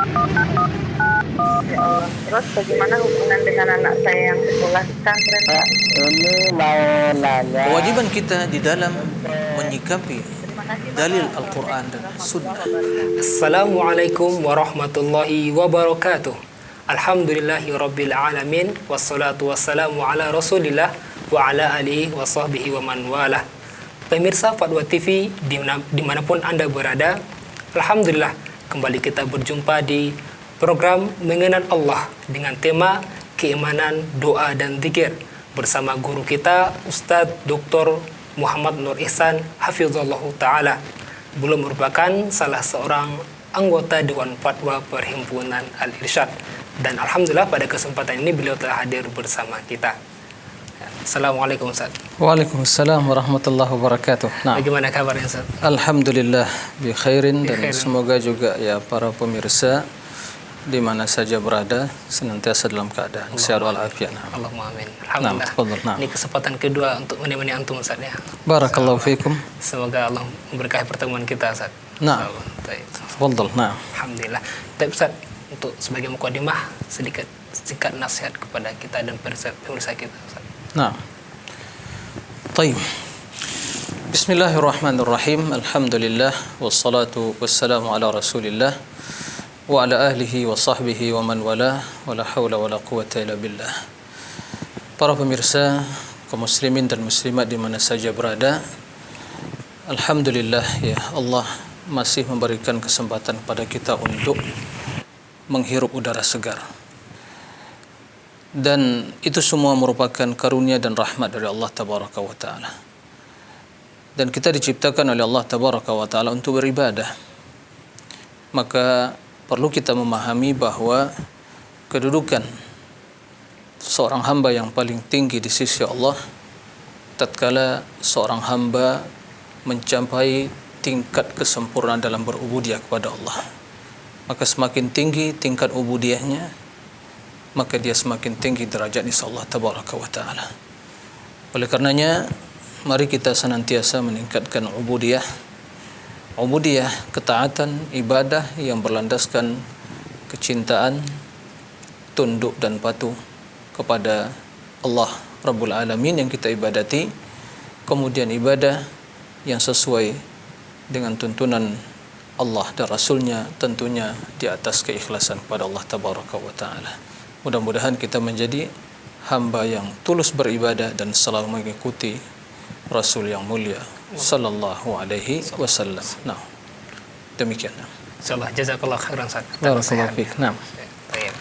Ya Allah. Terus bagaimana hubungan dengan anak saya yang sekolah di pesantren, Pak? Ini mau nanya. Kewajiban kita di dalam menyikapi Terima kasih, Bapak. dalil Al-Quran dan Sunnah. Assalamualaikum warahmatullahi wabarakatuh. Alhamdulillahi rabbil alamin. Wassalatu wassalamu ala rasulillah wa ala alihi wa sahbihi wa man walah. Pemirsa Fatwa TV dimanapun Anda berada, Alhamdulillah kembali kita berjumpa di program Mengenal Allah dengan tema keimanan, doa dan zikir bersama guru kita Ustadz Dr. Muhammad Nur Ihsan Hafizullah Ta'ala. Belum merupakan salah seorang anggota Dewan Fatwa Perhimpunan Al-Irsyad. Dan Alhamdulillah pada kesempatan ini beliau telah hadir bersama kita. Assalamualaikum Ustaz. Waalaikumsalam warahmatullahi wabarakatuh. Nah, Bagaimana kabarnya Ustaz? alhamdulillah bi khairin, dan khairin. semoga juga ya para pemirsa di mana saja berada senantiasa dalam keadaan sehat walafiat. Allahumma amin. Nah, Alhamdulillah. tafadhal. Nah. Ini kesempatan kedua untuk menemani antum Ustaz ya. Barakallahu fikum. Semoga Allah memberkahi pertemuan kita Ustaz. Nah. Baik. Tafadhal. Nah. Alhamdulillah. Tapi Ustaz, untuk sebagai mukadimah sedikit singkat nasihat kepada kita dan pemirsa kita Ustaz. Nah. Baik. Bismillahirrahmanirrahim. Alhamdulillah wassalatu wassalamu ala Rasulillah wa ala ahlihi wa sahbihi wa man wala wala haula wala quwwata illa billah. Para pemirsa kaum muslimin dan muslimat di mana saja berada, alhamdulillah ya Allah masih memberikan kesempatan kepada kita untuk menghirup udara segar. Dan itu semua merupakan karunia dan rahmat dari Allah tabaraka wa taala. Dan kita diciptakan oleh Allah tabaraka wa taala untuk beribadah. Maka perlu kita memahami bahwa kedudukan seorang hamba yang paling tinggi di sisi Allah tatkala seorang hamba mencapai tingkat kesempurnaan dalam berubudiyah kepada Allah. Maka semakin tinggi tingkat ubudiyahnya, maka dia semakin tinggi derajat di sisi Allah tabaraka wa taala. Oleh karenanya, mari kita senantiasa meningkatkan ubudiyah, ketaatan, ibadah yang berlandaskan kecintaan, tunduk dan patuh kepada Allah Rabbul Alamin yang kita ibadati. Kemudian ibadah yang sesuai dengan tuntunan Allah dan Rasulnya, tentunya di atas keikhlasan kepada Allah Tabaraka wa Ta'ala. Mudah-mudahan kita menjadi hamba yang tulus beribadah dan selalu mengikuti Rasul yang mulia sallallahu alaihi wasallam. Nah, demikian. Insyaallah jazakallah khairan Ustaz. Barakallahu fiik. Nah. Baik.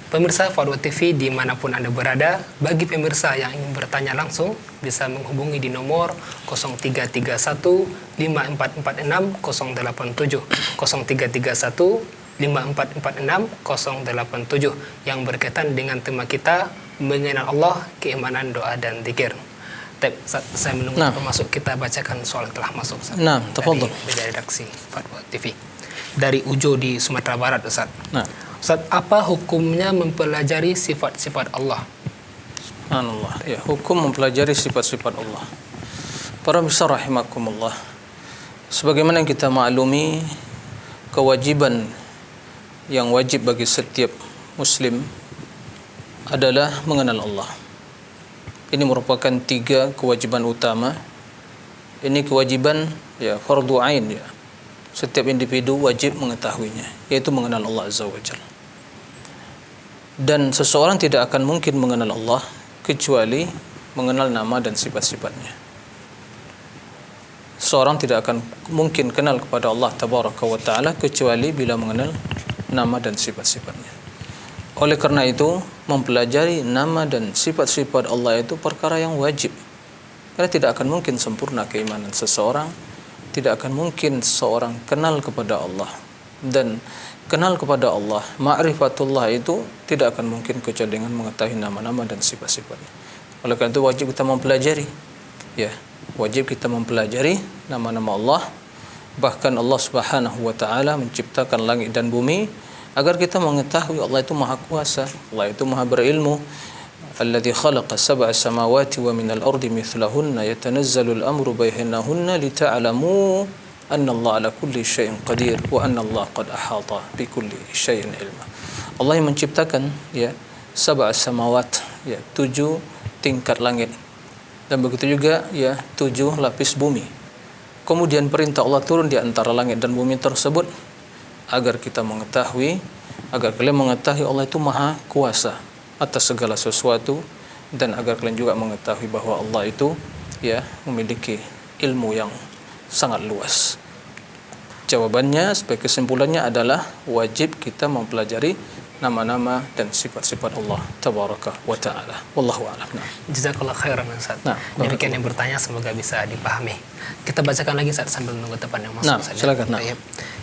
Pemirsa Fatwa TV dimanapun Anda berada, bagi pemirsa yang ingin bertanya langsung bisa menghubungi di nomor 0331 5446 087 0331 5446 087 yang berkaitan dengan tema kita mengenal Allah, keimanan, doa dan zikir. Saya menunggu termasuk kita bacakan soal yang telah masuk Ustaz. Nah, tafadhol. Dari redaksi Fatwa TV. Dari Ujo di Sumatera Barat Ustaz. Nah. Ustaz, apa hukumnya mempelajari sifat-sifat Allah? Subhanallah. Ya, hukum mempelajari sifat-sifat Allah. Para pemirsa rahimakumullah. Sebagaimana yang kita maklumi, kewajiban yang wajib bagi setiap muslim adalah mengenal Allah. Ini merupakan 3 kewajiban utama. Ini kewajiban ya fardu ain ya. Setiap individu wajib mengetahuinya, yaitu mengenal Allah Azza wa Jalla. Dan seseorang tidak akan mungkin mengenal Allah kecuali mengenal nama dan sifat-sifatnya. Seorang tidak akan mungkin kenal kepada Allah Tabaraka wa Ta'ala kecuali bila mengenal nama dan sifat-sifatnya. Oleh karena itu, mempelajari nama dan sifat-sifat Allah itu perkara yang wajib. Karena tidak akan mungkin sempurna keimanan seseorang, tidak akan mungkin seseorang kenal kepada Allah. Dan kenal kepada Allah, ma'rifatullah itu tidak akan mungkin kecuali dengan mengetahui nama-nama dan sifat-sifatnya. Oleh karena itu wajib kita mempelajari. Ya, wajib kita mempelajari nama-nama Allah. Bahkan Allah Subhanahu wa Ta'ala menciptakan langit dan bumi agar kita mengetahui Allah itu maha kuasa, Allah itu maha berilmu. Alladzi khalaqa sab'a samawati wa minal ardi mithlahunna yatanazzalu al-amru bainahunna lita'lamu anna Allah ala kulli syai'in qadir wa anna Allah qad ahata bi kulli syai'in ilma. Allah yang menciptakan ya sab'a samawat, ya 7 tingkat langit, dan begitu juga ya 7 lapis bumi. Kemudian perintah Allah turun di antara langit dan bumi tersebut agar kita mengetahui, agar kalian mengetahui Allah itu maha kuasa atas segala sesuatu, dan agar kalian juga mengetahui bahwa Allah itu ya memiliki ilmu yang sangat luas. Jawabannya sebagai kesimpulannya adalah wajib kita mempelajari nama-nama dan sifat-sifat Allah tabaraka wa taala. Wallahu a'lam. Jazakallah khairan Ustaz. Nah, demikian yang bertanya semoga bisa dipahami. Kita bacakan lagi Ustaz sambil menunggu teman yang masuk. Nah, silakan. Nah.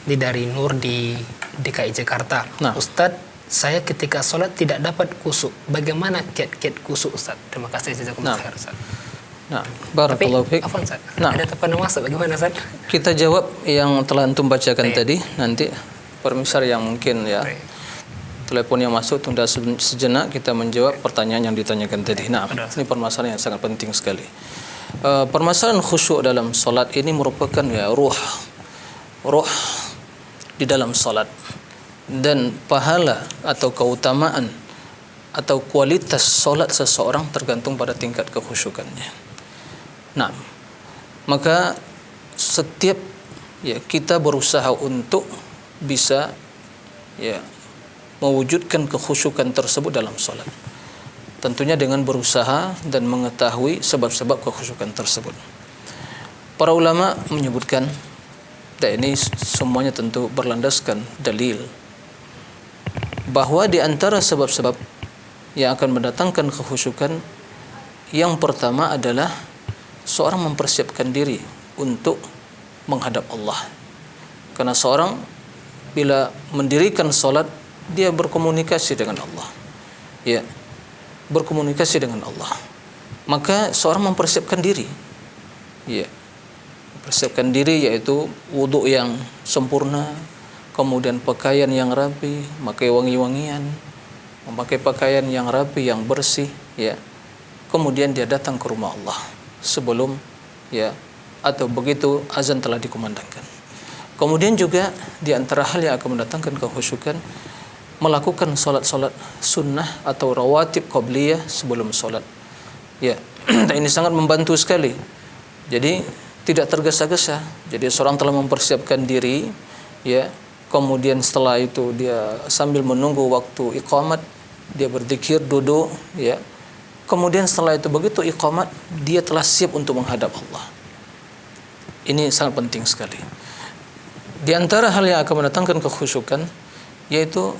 Ini dari Nur di DKI Jakarta. Nah. Ustaz, saya ketika sholat tidak dapat kusuk. Bagaimana kiat-kiat kusuk Ustaz? Terima kasih jazakallah khairan Ustaz. Nah, barakallahu fiik. Afwan Ustaz. Nah. Ada teman yang masuk bagaimana Ustaz? Kita jawab yang telah antum bacakan tadi, nanti permisal yang mungkin ya telepon yang masuk tunda sejenak, kita menjawab pertanyaan yang ditanyakan tadi. Nah, ini permasalahan yang sangat penting sekali. Permasalahan khusyuk dalam salat ini merupakan ya ruh di dalam salat, dan pahala atau keutamaan atau kualitas salat seseorang tergantung pada tingkat kekhusyukannya. Nah, maka setiap ya kita berusaha untuk bisa ya mewujudkan kekhusyukan tersebut dalam salat. Tentunya dengan berusaha dan mengetahui sebab-sebab kekhusyukan tersebut. Para ulama menyebutkan, dan ini semuanya tentu berlandaskan dalil, bahwa di antara sebab-sebab yang akan mendatangkan kekhusyukan, yang pertama adalah seorang mempersiapkan diri untuk menghadap Allah. Karena seorang bila mendirikan salat, dia berkomunikasi dengan Allah. Ya, berkomunikasi dengan Allah. Maka seorang mempersiapkan diri. Ya. Mempersiapkan diri yaitu wudhu yang sempurna, kemudian pakaian yang rapi, memakai wangi-wangian, memakai pakaian yang rapi, yang bersih, ya. Kemudian dia datang ke rumah Allah sebelum ya atau begitu azan telah dikumandangkan. Kemudian juga di antara hal yang akan mendatangkan kekhusyukan, melakukan solat-solat sunnah atau rawatib qabliyah sebelum solat. Ya, ini sangat membantu sekali. Jadi tidak tergesa-gesa. Jadi seorang telah mempersiapkan diri, ya. Kemudian setelah itu dia sambil menunggu waktu iqamat, dia berzikir, duduk, ya. Kemudian setelah itu begitu iqamat, dia telah siap untuk menghadap Allah. Ini sangat penting sekali. Di antara hal yang akan mendatangkan kekhusyukan yaitu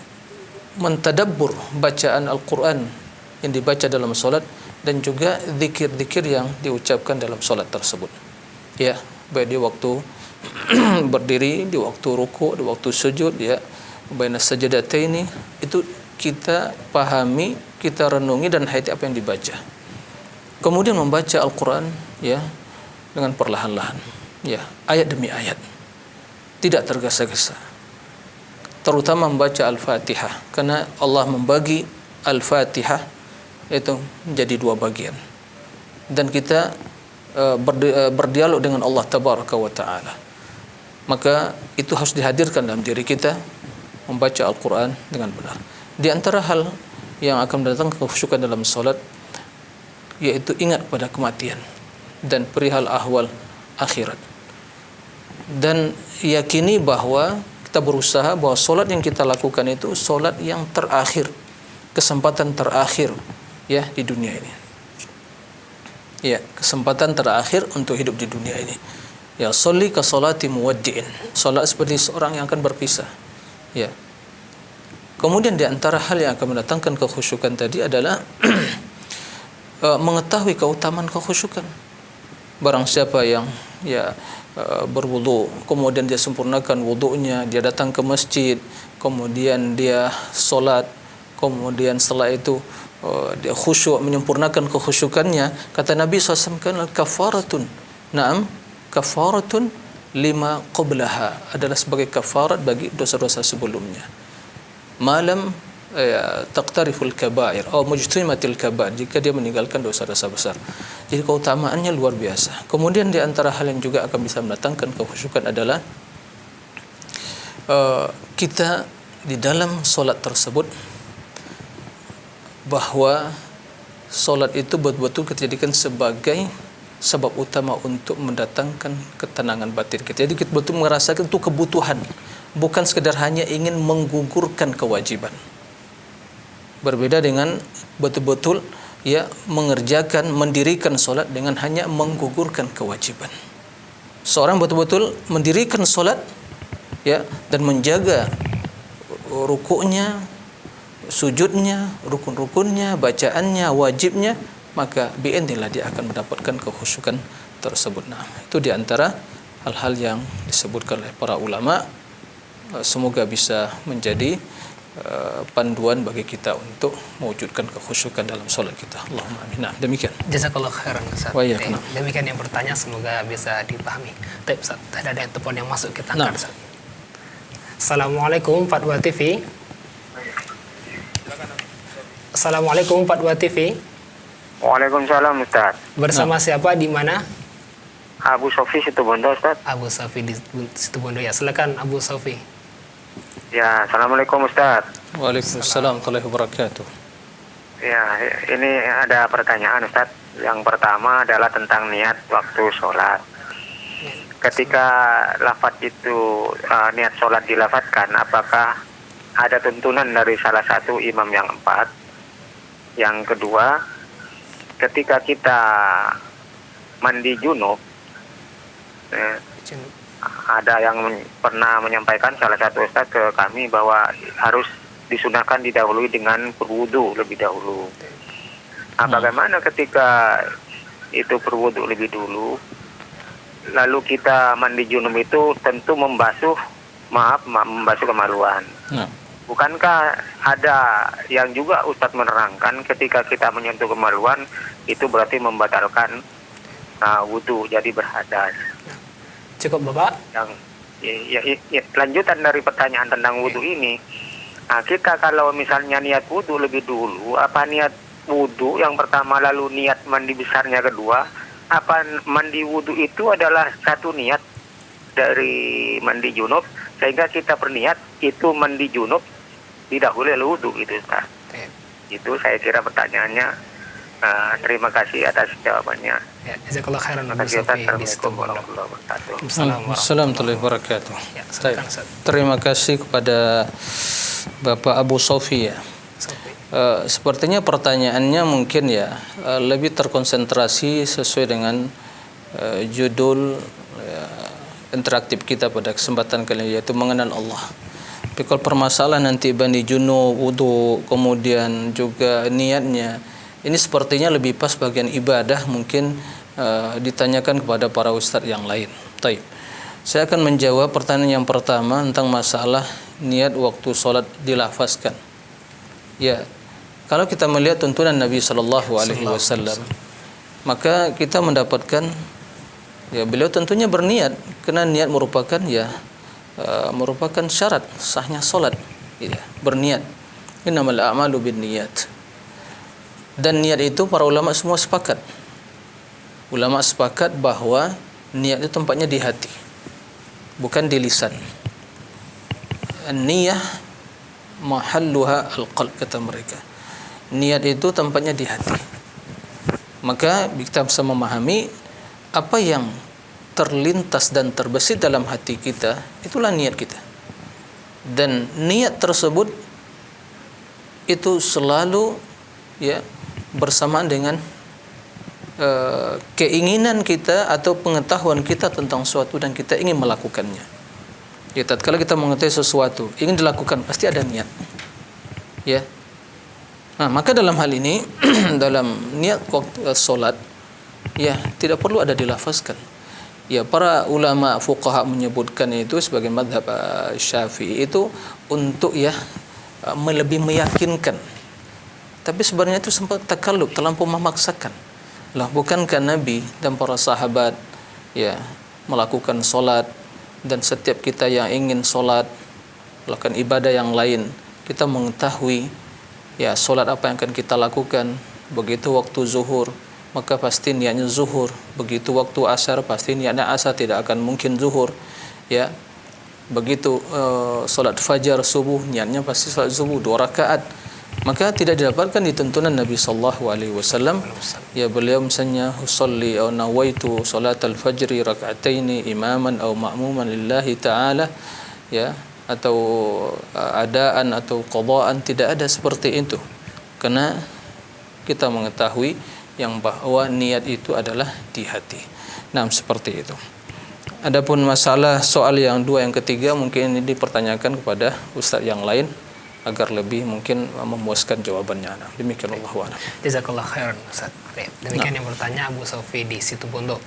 mentadabbur bacaan Al-Quran yang dibaca dalam solat, dan juga zikir-zikir yang diucapkan dalam solat tersebut. Ya, baik di waktu berdiri, di waktu ruku', di waktu sujud, ya, baina sajadataini, itu kita pahami, kita renungi dan hayati apa yang dibaca. Kemudian membaca Al-Quran ya dengan perlahan-lahan, ya, ayat demi ayat, tidak tergesa-gesa. Terutama membaca Al-Fatihah, karena Allah membagi Al-Fatihah itu menjadi 2 bagian, dan kita berdialog dengan Allah tabaraka wa taala. Maka itu harus dihadirkan dalam diri kita, membaca Al-Quran dengan benar. Di antara hal yang akan mendatangkan kekhusyukan dalam salat yaitu ingat pada kematian dan perihal ahwal akhirat, dan yakini bahwa kita berusaha bahwa solat yang kita lakukan itu solat yang terakhir, kesempatan terakhir ya di dunia ini. Ya, kesempatan terakhir untuk hidup di dunia ini. Ya, sholli ka salati muwaddi'in. Salat seperti seorang yang akan berpisah. Ya. Kemudian di antara hal yang akan mendatangkan kekhusyukan tadi adalah mengetahui keutamaan kekhusyukan. Barang siapa yang ya berwudu, kemudian dia sempurnakan wudunya, dia datang ke masjid, kemudian dia solat, kemudian setelah itu dia khusyuk, menyempurnakan kekhusyukannya, kata Nabi SAW kan kafaratun, na'am, kafaratun lima qablaha, adalah sebagai kafarat bagi dosa-dosa sebelumnya. Malam taqtariful kabair atau mujtanibatil kabair, jika dia meninggalkan dosa-dosa besar. Jadi keutamaannya luar biasa. Kemudian di antara hal yang juga akan bisa mendatangkan kekhusyukan adalah kita di dalam solat tersebut, bahwa solat itu betul-betul kita jadikan sebagai sebab utama untuk mendatangkan ketenangan batin kita. Jadi kita betul merasakan itu kebutuhan, bukan sekedar hanya ingin menggugurkan kewajiban. Berbeda dengan betul-betul mengerjakan, mendirikan solat dengan hanya menggugurkan kewajiban. Seorang betul-betul mendirikan solat dan menjaga rukuknya, sujudnya, rukun-rukunnya, bacaannya, wajibnya, maka bi'idznillah dia akan mendapatkan kekhusyukan tersebut. Nah, itu diantara hal-hal yang disebutkan oleh para ulama. Semoga bisa menjadi panduan bagi kita untuk mewujudkan kekhusyukan dalam solat kita. Allahumma amin. Nah, demikian. Jazakallah khairan Ustaz. Demikian yang bertanya, semoga bisa dipahami. Baik Ustaz, ada yang telepon yang masuk, kita angkat Ustaz. Assalamualaikum Fatwa TV. Assalamualaikum Fatwa TV. Waalaikumsalam Ustaz. Bersama siapa, di mana? Abu Sofi Situbondo Ustaz. Abu Sofi di Situbondo ya. Silakan Abu Sofi. Ya, Assalamualaikum Ustaz. Waalaikumsalam warahmatullahi wabarakatuh. Ya, ini ada pertanyaan Ustaz. Yang pertama adalah tentang niat waktu sholat. Ketika lafaz itu niat sholat dilafazkan, apakah ada tuntunan dari salah satu imam yang 4? Yang kedua, ketika kita mandi junub, ada yang pernah menyampaikan, salah satu ustaz ke kami, bahwa harus disunahkan didahului dengan berwudu lebih dahulu. Bagaimana ketika itu berwudu lebih dulu, lalu kita mandi junub itu tentu membasuh kemaluan. Bukankah ada yang juga Ustadz menerangkan ketika kita menyentuh kemaluan itu berarti membatalkan wudu, jadi berhadas? Cukup Bapak. Yang lanjutan dari pertanyaan tentang wudu ini, kita kalau misalnya niat wudu lebih dulu, apa niat wudu yang pertama lalu niat mandi besarnya kedua, apa mandi wudu itu adalah satu niat dari mandi junub, sehingga kita berniat itu mandi junub didahului oleh wudu gitu Ustaz. Itu saya kira pertanyaannya. Terima kasih atas jawabannya. Ya, jazakallah khairan Abu Sofi di Situbondo. Assalamualaikum warahmatullahi wabarakatuh. Terima kasih kepada Bapak Abu Sofi ya. Sepertinya pertanyaannya mungkin lebih terkonsentrasi sesuai dengan judul interaktif kita pada kesempatan kali ini, yaitu mengenal Allah. Tapi kalau permasalahan nanti mandi junub, wudu, kemudian juga niatnya, ini sepertinya lebih pas bagian ibadah, mungkin ditanyakan kepada para ustadz yang lain. Taib. Saya akan menjawab pertanyaan yang pertama tentang masalah niat waktu sholat dilafazkan. Ya, kalau kita melihat tuntunan Nabi Shallallahu Alaihi Wasallam, maka kita mendapatkan beliau tentunya berniat, karena niat merupakan merupakan syarat sahnya sholat. Berniat. Innamal a'malu binniyat. Dan niat itu para ulama semua sepakat. Ulama sepakat bahwa niat itu tempatnya di hati, bukan di lisan. Niyah mahalluha al-qalb, kata mereka. Niat itu tempatnya di hati. Maka kita bisa memahami apa yang terlintas dan terbesit dalam hati kita, itulah niat kita. Dan niat tersebut itu selalu bersamaan dengan keinginan kita atau pengetahuan kita tentang sesuatu dan kita ingin melakukannya. Tatkala kita mengetahui sesuatu ingin dilakukan, pasti ada niat. Nah, maka dalam hal ini dalam niat waktu salat tidak perlu ada dilafazkan. Para ulama fuqaha menyebutkan itu sebagai mazhab Syafi'i itu untuk lebih meyakinkan. Tapi sebenarnya itu sempat takallub, terlampau memaksakan. Bukankah Nabi dan para sahabat melakukan solat, dan setiap kita yang ingin solat, melakukan ibadah yang lain, kita mengetahui ya solat apa yang akan kita lakukan. Begitu waktu zuhur, maka pasti niatnya zuhur. Begitu waktu asar, pasti niatnya asar, tidak akan mungkin zuhur. Ya, begitu solat fajar subuh, niatnya pasti solat subuh 2 rakaat. Maka tidak didapatkan di tuntunan Nabi sallallahu alaihi wasallam. Ya, beliau misalnya usolli au nawaitu salatal fajri raka'ataini imaman au ma'muman lillahi ta'ala, ya, atau adaan atau qadaan, tidak ada seperti itu. Karena kita mengetahui yang bahwa niat itu adalah di hati. Nah, seperti itu. Adapun masalah soal yang 2 yang ketiga mungkin ini dipertanyakan kepada ustaz yang lain agar lebih mungkin memuaskan jawabannya. Nah, demikian Allahu a'lam. Jazakallah khairan Ustaz. Demikian yang bertanya Abu Sofi di situ Bondo.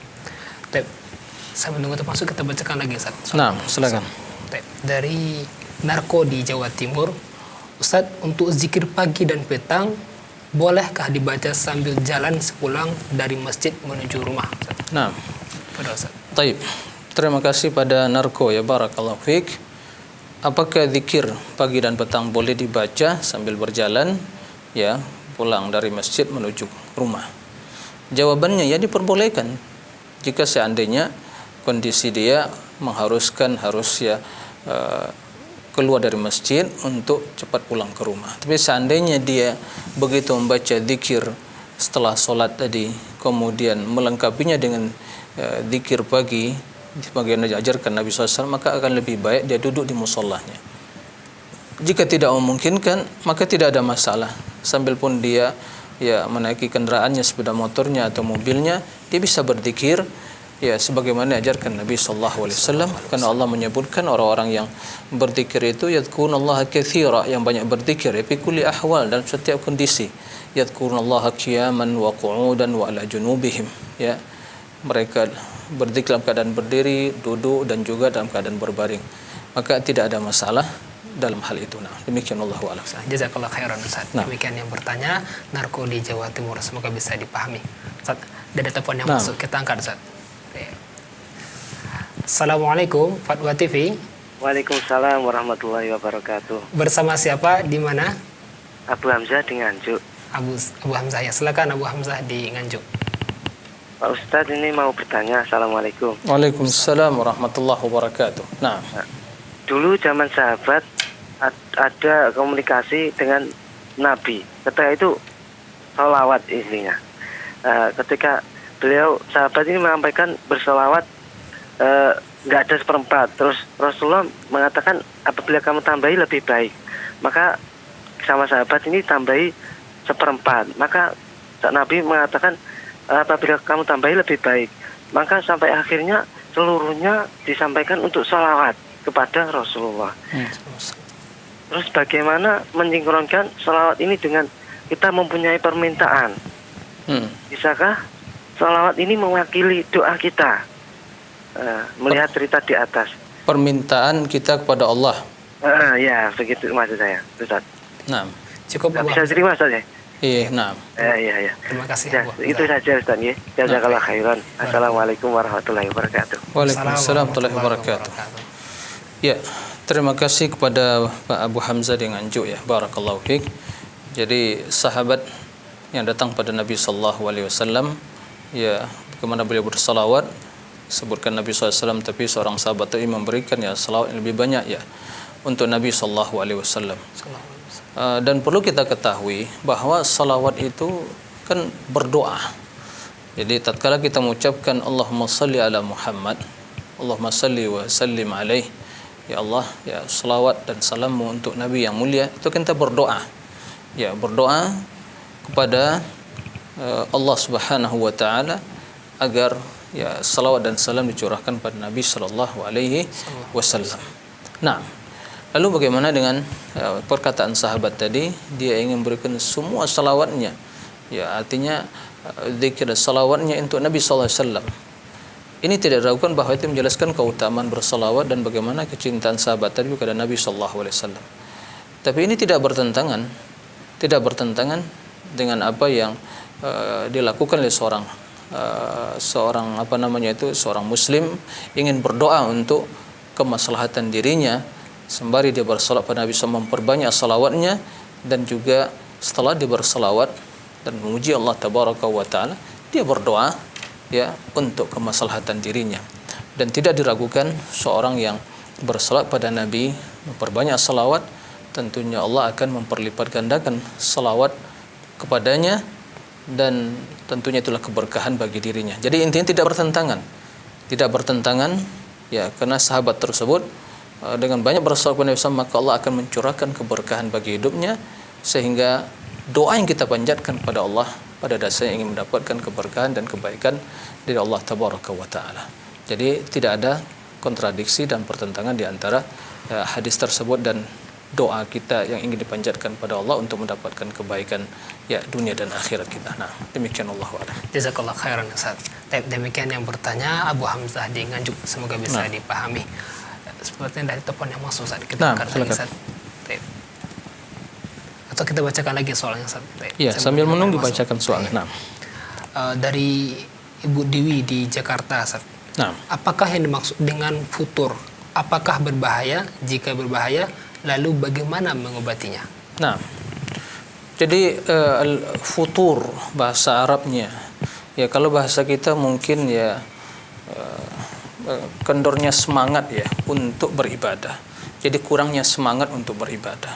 Saya menunggu termasuk kita bacakan lagi Ustaz. Nah, silakan. Dari Narko di Jawa Timur, Ustaz, untuk zikir pagi dan petang bolehkah dibaca sambil jalan sepulang dari masjid menuju rumah? Ustaz? Nah, Pada Ustaz. taib. Terima kasih pada Narko, ya, barakallahu fiik. Apakah zikir pagi dan petang boleh dibaca sambil berjalan, ya, pulang dari masjid menuju rumah? Jawabannya ya diperbolehkan. Jika seandainya kondisi dia mengharuskan keluar dari masjid untuk cepat pulang ke rumah. Tapi seandainya dia begitu membaca zikir setelah sholat tadi, kemudian melengkapinya dengan zikir pagi sebagaimana diajarkan Nabi SAW, maka akan lebih baik dia duduk di musallahnya. Jika tidak memungkinkan, maka tidak ada masalah. Sambil pun dia ya menaiki kendaraannya, sepeda motornya atau mobilnya, dia bisa berzikir ya sebagaimana diajarkan Nabi SAW. Karena Allah menyebutkan orang-orang yang berzikir itu yadhkurunallaha katsira, yang banyak berzikir ya fi kulli ahwal, dalam setiap kondisi. Yadhkurunallaha qiyaman wa qu'udan wa ala junubihim, ya. Mereka berzikir dalam keadaan berdiri, duduk, dan juga dalam keadaan berbaring. Maka tidak ada masalah dalam hal itu. Nah, demikian Allahu a'lam. Jazakallah khairan Ustaz. Nah. Demikian yang bertanya Narko di Jawa Timur, semoga bisa dipahami. Ustaz, ada telepon yang Nah. masuk, kita angkat Ustaz. Assalamualaikum Fatwa TV. Waalaikumsalam warahmatullahi wabarakatuh. Bersama siapa, di mana? Abu Hamzah di Nganjuk. Abu Hamzah, ya. Silakan Abu Hamzah di Nganjuk. Pak Ustadz, ini mau bertanya. Assalamualaikum. Waalaikumsalam warahmatullahi wabarakatuh. Nah, Dulu zaman sahabat ada komunikasi dengan Nabi. Ketika itu sholawat intinya. Ketika beliau sahabat ini menyampaikan bersolawat nggak ada seperempat. Terus Rasulullah mengatakan apabila kamu tambahi lebih baik. Maka sama sahabat ini tambahi seperempat. Maka Nabi mengatakan apabila kamu tambahi lebih baik. Maka sampai akhirnya seluruhnya disampaikan untuk sholawat kepada Rasulullah. Terus bagaimana mensinkronkan sholawat ini dengan kita mempunyai permintaan? Bisakah sholawat ini mewakili doa kita? Melihat cerita di atas. permintaan kita kepada Allah. Ya, begitu maksud saya, Ustaz. Nah, Cukup Abu Bisa Hamzah. terima, Ustaz ya? iya, nah. Iya. Terima kasih Ya, Abu itu Hamzah. saja, Ustaz ya. Jazakallah khairan. Assalamualaikum warahmatullahi wabarakatuh. Waalaikumsalam warahmatullahi wabarakatuh. Ya, terima kasih kepada Pak Abu Hamzah di Nganjuk, ya. Barakallahu fiik. Jadi sahabat yang datang pada Nabi sallallahu alaihi wasallam, ya, bagaimana beliau bersalawat, sebutkan Nabi SAW, tapi seorang sahabat tadi memberikan ya salawat yang lebih banyak ya untuk Nabi sallallahu alaihi wasallam. Dan perlu kita ketahui bahwa salawat itu kan berdoa. Jadi tatkala kita mengucapkan Allahumma salli ala Muhammad, Allahumma salli wa sallim alaih, ya Allah, ya salawat dan salammu untuk Nabi yang mulia, itu kita berdoa. Ya, berdoa kepada Allah Subhanahu wa taala agar ya salawat dan salam dicurahkan pada Nabi sallallahu alaihi wasallam. Nah, lalu bagaimana dengan perkataan sahabat tadi, dia ingin berikan semua salawatnya. Ya, artinya zikir dan salawatnya untuk Nabi sallallahu alaihi wasallam. Ini tidak diragukan bahwa itu menjelaskan keutamaan bersalawat dan bagaimana kecintaan sahabat tadi kepada Nabi sallallahu alaihi wasallam. Tapi ini tidak bertentangan dengan apa yang dilakukan oleh seorang seorang muslim ingin berdoa untuk kemaslahatan dirinya, sembari dia bersalawat pada Nabi SAW, memperbanyak salawatnya dan juga setelah dia berselawat dan memuji Allah tabaraka wa taala, dia berdoa ya untuk kemaslahatan dirinya. Dan tidak diragukan seorang yang berselawat pada Nabi, memperbanyak selawat, tentunya Allah akan memperlipat gandakan selawat kepadanya, dan tentunya itulah keberkahan bagi dirinya. Jadi intinya tidak bertentangan ya, karena sahabat tersebut dengan banyak berselawat kepada Nabi SAW, maka Allah akan mencurahkan keberkahan bagi hidupnya, sehingga doa yang kita panjatkan kepada Allah pada dasarnya ingin mendapatkan keberkahan dan kebaikan dari Allah tabaraka wa taala. Jadi tidak ada kontradiksi dan pertentangan di antara hadis tersebut dan doa kita yang ingin dipanjatkan pada Allah untuk mendapatkan kebaikan ya dunia dan akhirat kita. Nah, demikian Allah wa'ala. Jazakallah khairan Ustaz. Demikian yang bertanya Abu Hamzah di Nganjuk, semoga bisa dipahami. Sepertinya dari telepon yang masuk Ustaz, kita angkat lagi Ustaz. Atau kita bacakan lagi soalnya Ustaz. Ya, sambil menunggu bacakan soalnya. Nah. Dari Ibu Dewi di Jakarta Ustaz. Nah, apakah yang dimaksud dengan futur? Apakah berbahaya? Jika berbahaya, lalu bagaimana mengobatinya? Nah, jadi futur bahasa Arabnya, ya kalau bahasa kita mungkin ya kendornya semangat ya untuk beribadah. Jadi kurangnya semangat untuk beribadah.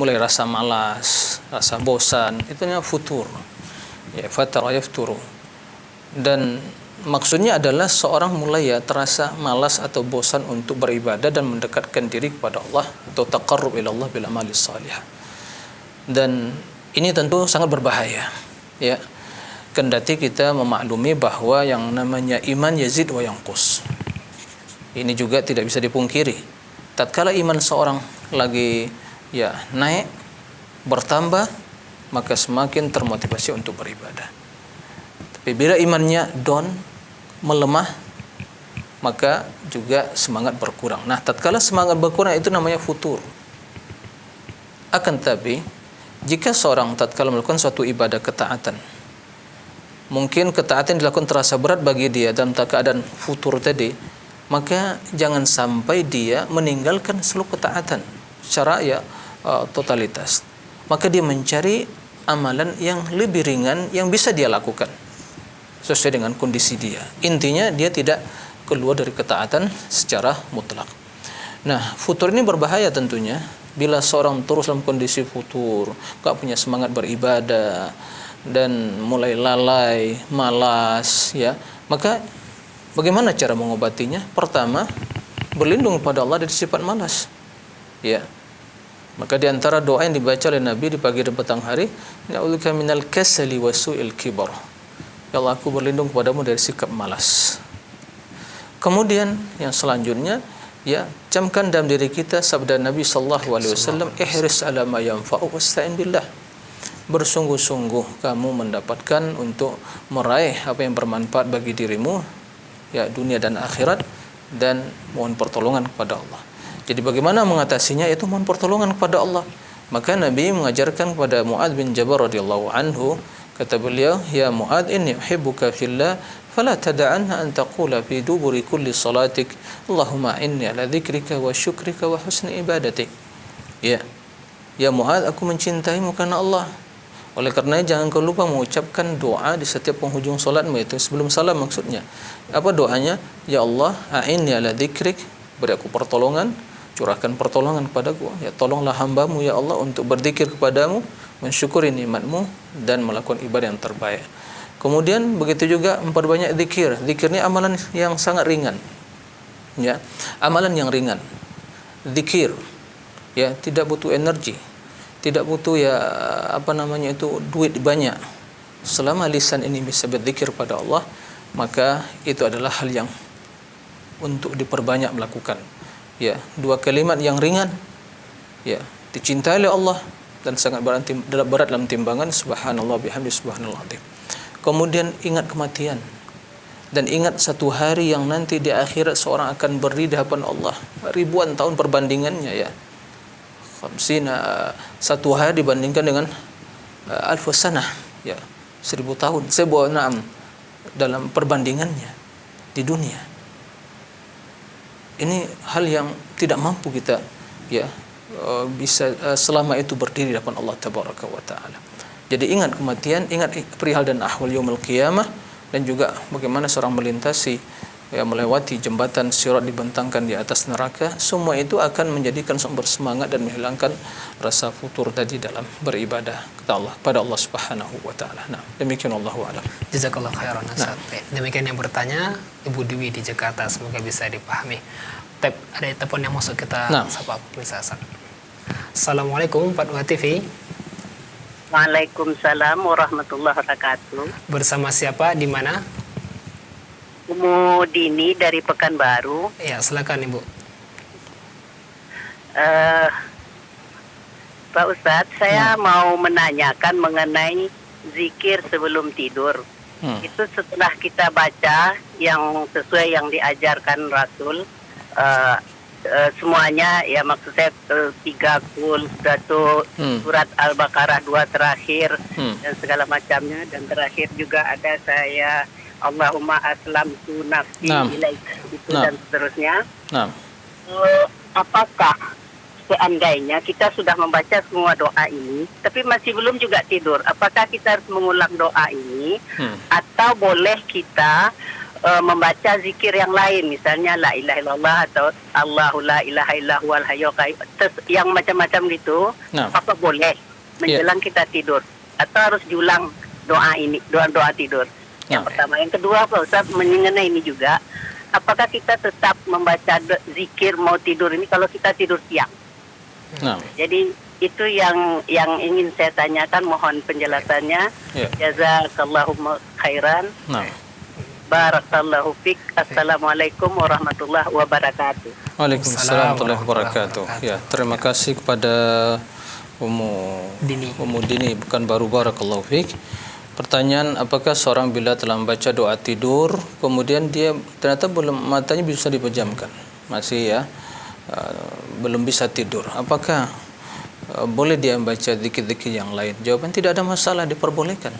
Mulai rasa malas, rasa bosan, itu namanya futur. Ya, fatara yafturu. Dan maksudnya adalah seorang mulai ya terasa malas atau bosan untuk beribadah dan mendekatkan diri kepada Allah atau taqarrub ila Allah bil amali salihah. Dan ini tentu sangat berbahaya ya. Kendati kita memaklumi bahwa yang namanya iman yazid wa yanqus. Ini juga tidak bisa dipungkiri. Tatkala iman seorang lagi ya naik, bertambah, maka semakin termotivasi untuk beribadah. Tapi bila imannya down, melemah, maka juga semangat berkurang. Nah, tatkala semangat berkurang itu namanya futur. Akan tetapi, jika seorang tatkala melakukan suatu ibadah ketaatan, mungkin ketaatan dilakukan terasa berat bagi dia dalam keadaan futur tadi, maka jangan sampai dia meninggalkan seluruh ketaatan secara ya totalitas. Maka dia mencari amalan yang lebih ringan yang bisa dia lakukan sesuai dengan kondisi dia. Intinya dia tidak keluar dari ketaatan secara mutlak. Nah, futur ini berbahaya tentunya. Bila seorang terus dalam kondisi futur, gak punya semangat beribadah dan mulai lalai, malas ya, maka bagaimana cara mengobatinya? Pertama, berlindung kepada Allah dari sifat malas. Ya. Maka di antara doa yang dibaca oleh Nabi di pagi dan petang hari, na'udzubika minal kasali wa su'il kibar. Ya Allah, aku berlindung kepadamu dari sikap malas. Kemudian yang selanjutnya, ya, camkan dalam diri kita sabda Nabi sallallahu alaihi wasallam, ihris ala ma yanfa'u wasta'in billah. Bersungguh-sungguh kamu mendapatkan untuk meraih apa yang bermanfaat bagi dirimu, ya dunia dan akhirat, dan mohon pertolongan kepada Allah. Jadi bagaimana mengatasinya? Itu mohon pertolongan kepada Allah. Maka Nabi mengajarkan kepada Mu'adz bin Jabal radhiyallahu anhu, kata beliau, ya Mu'adz, inni uhibbuka fillah, fala tada'anna an taqula fi duburi kulli salatik, Allahumma inni ala dzikrika wa syukrika wa husni ibadatik. Ya Mu'adz, aku mencintaimu karena Allah. Oleh karenanya jangan kau lupa mengucapkan doa di setiap penghujung salatmu, itu sebelum salam maksudnya. Apa doanya? Ya Allah, a'inni ala dzikrik, beri aku pertolongan, curahkan pertolongan kepadaku, ya tolonglah hambamu ya Allah untuk berzikir kepadamu, mensyukuri nikmatmu dan melakukan ibadah yang terbaik. Kemudian begitu juga memperbanyak zikir. Zikir ini amalan yang sangat ringan. Ya, amalan yang ringan. Zikir ya tidak butuh energi, tidak butuh ya duit banyak. Selama lisan ini bisa berzikir pada Allah, maka itu adalah hal yang untuk diperbanyak melakukan. Ya, dua kalimat yang ringan, ya dicintai oleh Allah dan sangat berat dalam timbangan. Subhanallah bihamdi subhanallah azim. Kemudian ingat kematian dan ingat satu hari yang nanti di akhirat seorang akan berdiri di hadapan Allah ribuan tahun perbandingannya ya. 50 satu hari dibandingkan dengan alf sanah ya 1000 tahun. Dalam perbandingannya di dunia. Ini hal yang tidak mampu kita ya selama itu berdiri di hadapan Allah Tabaraka wa Ta'ala. Jadi ingat kematian, ingat perihal dan ahwal yaumul qiyamah, dan juga bagaimana seorang melintasi, melewati jembatan sirat dibentangkan di atas neraka. Semua itu akan menjadikan sumber semangat dan menghilangkan rasa futur tadi dalam beribadah kepada Allah, pada Allah Subhanahu wa Ta'ala. Nah, demikian Allahu a'lam. Jazakallah khairan Ustaz. Demikian yang bertanya Ibu Dewi di Jakarta, semoga bisa dipahami. Ada telepon yang masuk, kita sapa pemirsa. Assalamualaikum Pak Dua TV. Waalaikumsalam warahmatullahi wabarakatuh. Bersama siapa, di mana? Umu Dini dari Pekanbaru. Ya, silakan Ibu. Pak Ustadz, saya mau menanyakan mengenai zikir sebelum tidur. Itu setelah kita baca yang sesuai yang diajarkan Rasul, semuanya, ya maksud saya 3 kul, surat Al-Baqarah 2 terakhir, dan segala macamnya, dan terakhir juga ada saya Allahumma aslamtu nafsi ilaika, itu dan seterusnya. Apakah seandainya kita sudah membaca semua doa ini tapi masih belum juga tidur, apakah kita harus mengulang doa ini atau boleh kita membaca zikir yang lain, misalnya la ilaha illallah atau Allahu la ilaha illahu al hayyul qayyum, yang macam-macam gitu, apa boleh menjelang kita tidur atau harus diulang doa ini, doa tidur? Yang pertama. Yang kedua, Pak Ustaz, mengenai ini juga, apakah kita tetap membaca zikir mau tidur ini kalau kita tidur siang? Jadi itu yang ingin saya tanyakan, mohon penjelasannya. Jazakallahu khairan. Barakallahu fik. Assalamualaikum warahmatullahi wabarakatuh. Waalaikumsalam warahmatullahi wabarakatuh. Ya, terima kasih kepada Umu Dini bukan baru, barakallahu fik. Pertanyaan, apakah seorang bila telah membaca doa tidur kemudian dia ternyata matanya bisa dipejamkan, masih belum bisa tidur, apakah boleh dia membaca zikir-zikir yang lain? Jawaban, tidak ada masalah, diperbolehkan.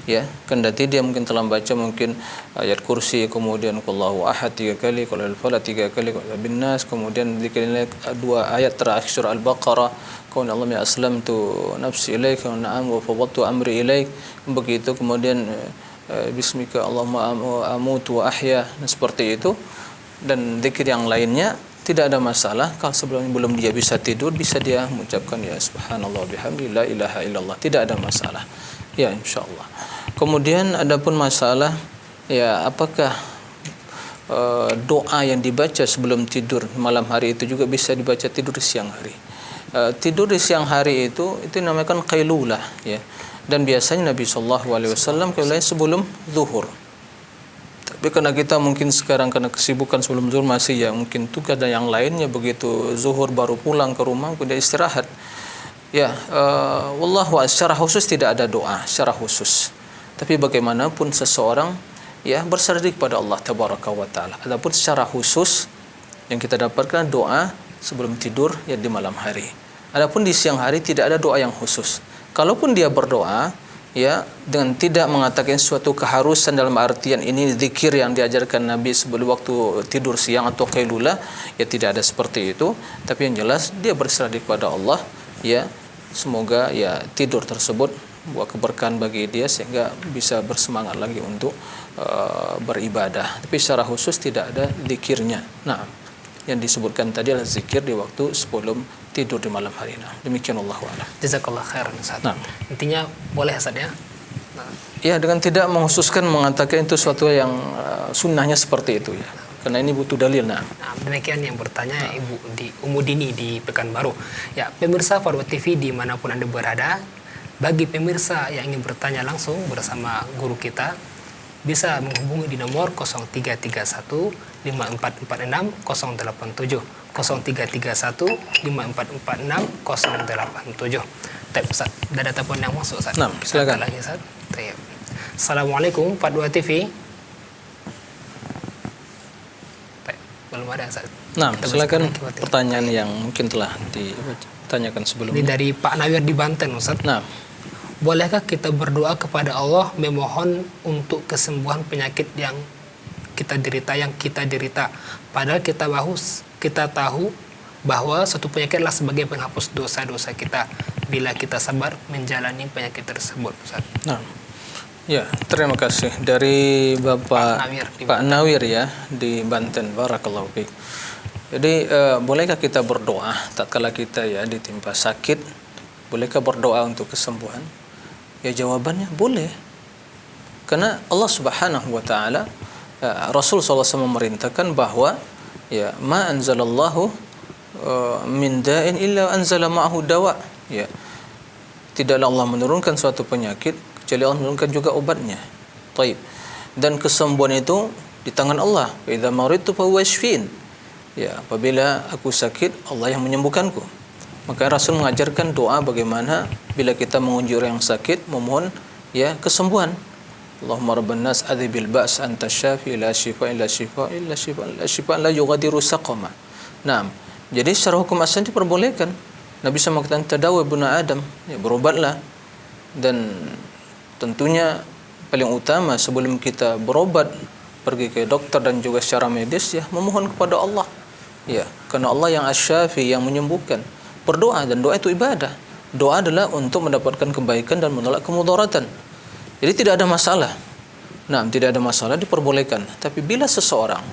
Ya, kendati dia mungkin telah membaca mungkin ayat kursi, kemudian Allahu ahad 3 kali, qul al-falaq 3 kali, qul bin-nas, kemudian zikirnya 2 ayat terakhir surah Al-Baqarah, qul Allahumma aslamtu nafsi ilaika wa na'am wa fawwadtu amri ilaik, begitu, kemudian bismika Allahumma amutu wa ahya, dan seperti itu, dan zikir yang lainnya tidak ada masalah. Kalau sebelumnya belum dia bisa tidur, bisa dia mengucapkan ya subhanallah bihamdi la ilaha illallah, tidak ada masalah. Ya, insyaallah. Kemudian adapun masalah apakah doa yang dibaca sebelum tidur malam hari itu juga bisa dibaca tidur di siang hari? Tidur di siang hari itu dinamakan qailulah, ya. Dan biasanya Nabi SAW qailulahnya sebelum zuhur. Tapi karena kita mungkin sekarang karena kesibukan sebelum zuhur masih mungkin tugas dan yang lainnya, begitu zuhur baru pulang ke rumah kemudian istirahat. Wallahu secara khusus tidak ada doa secara khusus. Tapi bagaimanapun seseorang bersandar kepada Allah Tabaraka wa Ta'ala. Adapun secara khusus yang kita dapatkan doa sebelum tidur di malam hari. Adapun di siang hari tidak ada doa yang khusus. Kalaupun dia berdoa dengan tidak mengatakan suatu keharusan dalam artian ini zikir yang diajarkan Nabi sebelum waktu tidur siang atau qailulah, tidak ada seperti itu. Tapi yang jelas dia bersandar kepada Allah, semoga tidur tersebut buat keberkahan bagi dia sehingga bisa bersemangat lagi untuk beribadah. Tapi secara khusus tidak ada zikirnya. Nah, yang disebutkan tadi adalah zikir di waktu sebelum tidur di malam hari. Nah, demikian Allahu a'lam. Jazakallah khairan Ustaz. Intinya boleh Ustaz ya? Ya, dengan tidak mengkhususkan mengatakan itu suatu yang sunnahnya seperti itu karena ini butuh dalil. Demikian yang bertanya Ibu Umu Dini di Pekanbaru. Ya, pemirsa Farwa TV dimanapun Anda berada, bagi pemirsa yang ingin bertanya langsung bersama guru kita, bisa menghubungi di nomor 0331 5446 087 0331 5446 087. Ustaz, ada telepon yang masuk Ustaz. Silakan. Lagi Ustaz. Assalamualaikum Pak Dua TV. Belum ada Ustaz. Silakan pertanyaan yang mungkin telah ditanyakan sebelumnya. Ini dari Pak Nawir di Banten Ustaz. Bolehkah kita berdoa kepada Allah memohon untuk kesembuhan penyakit yang kita derita, padahal kita tahu bahwa suatu penyakit adalah sebagai penghapus dosa-dosa kita bila kita sabar menjalani penyakit tersebut, Ustaz. Nah, ya, terima kasih dari Bapak Pak Nawir ya di Banten. Barakallahu fiik. Jadi bolehkah kita berdoa tatkala kita ya ditimpa sakit? Bolehkah berdoa untuk kesembuhan? Ya, jawabannya boleh. Karena Allah Subhanahu wa taala, Rasul SAW memerintahkan bahwa ya ma anzalallahu min da'in illa anzala ma'ahu dawa. Ya. Tidaklah Allah menurunkan suatu penyakit kecuali Allah menurunkan juga obatnya. Taib. Dan kesembuhan itu di tangan Allah. Fa idza maridtu fa huwa yashfin. Ya, apabila aku sakit, Allah yang menyembuhkanku. Maka Rasul mengajarkan doa bagaimana bila kita mengunjungi orang yang sakit memohon ya kesembuhan. Allahumma rabban nas adhibil ba's anta syafi la shifa illa shifa illa shifa la shifa la yughadiru saqama. Naam. Jadi secara hukum asal diperbolehkan. Nabi SAW mengatakan tadawi ibnu Adam, ya berobatlah. Dan tentunya paling utama sebelum kita berobat pergi ke dokter dan juga secara medis ya memohon kepada Allah. Ya, karena Allah yang asy-syafi yang menyembuhkan. Berdoa dan doa itu ibadah. Doa adalah untuk mendapatkan kebaikan dan menolak kemudaratan. Jadi tidak ada masalah. Nah, tidak ada masalah diperbolehkan. Tapi bila seseorang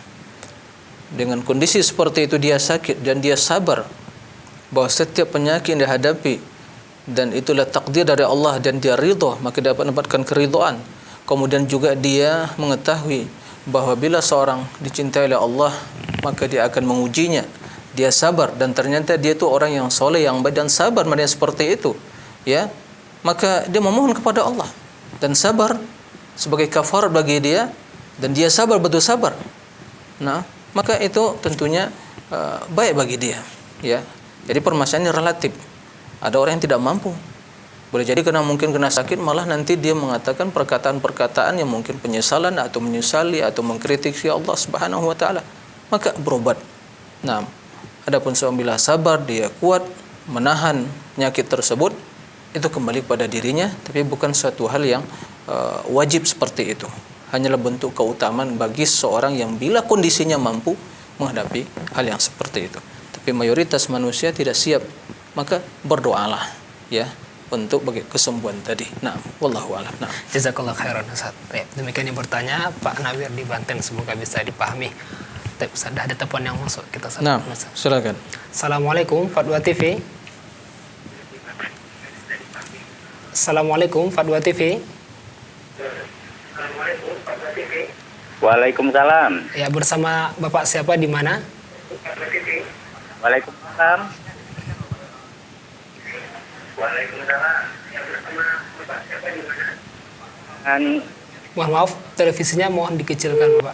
dengan kondisi seperti itu dia sakit dan dia sabar bahwa setiap penyakit yang dihadapi dan itulah takdir dari Allah dan dia ridha, maka dia dapat mendapatkan keridhaan. Kemudian juga dia mengetahui bahwa bila seorang dicintai oleh Allah, maka dia akan mengujinya. Dia sabar dan ternyata dia itu orang yang soleh, yang baik dan sabar pada seperti itu. Ya, maka dia memohon kepada Allah dan sabar sebagai kafarat bagi dia dan dia sabar betul sabar. Nah, maka itu tentunya baik bagi dia. Ya, jadi permasalahannya relatif. Ada orang yang tidak mampu. Boleh jadi karena mungkin kena sakit malah nanti dia mengatakan perkataan-perkataan yang mungkin penyesalan atau menyesali atau mengkritik Allah Subhanahu wa taala. Maka berobat. Nah, adapun bila sabar dia kuat menahan penyakit tersebut, itu kembali pada dirinya, tapi bukan suatu hal yang wajib seperti itu. Hanyalah bentuk keutamaan bagi seorang yang bila kondisinya mampu menghadapi hal yang seperti itu. Tapi mayoritas manusia tidak siap, maka berdoalah ya untuk bagi kesembuhan tadi. Nah, wallahu a'lam. Nah, Jazakallah khairan Ustaz. Demikian yang bertanya Pak Nawir di Banten, semoga bisa dipahami. Ustaz, ada telepon yang masuk kita. Nah, silakan. Assalamualaikum Fatwa TV. Assalamualaikum Fatwa TV. Waalaikumsalam. Ya, bersama Bapak siapa di mana? Waalaikumsalam. Mohon maaf, televisinya mohon dikecilkan, Bapak.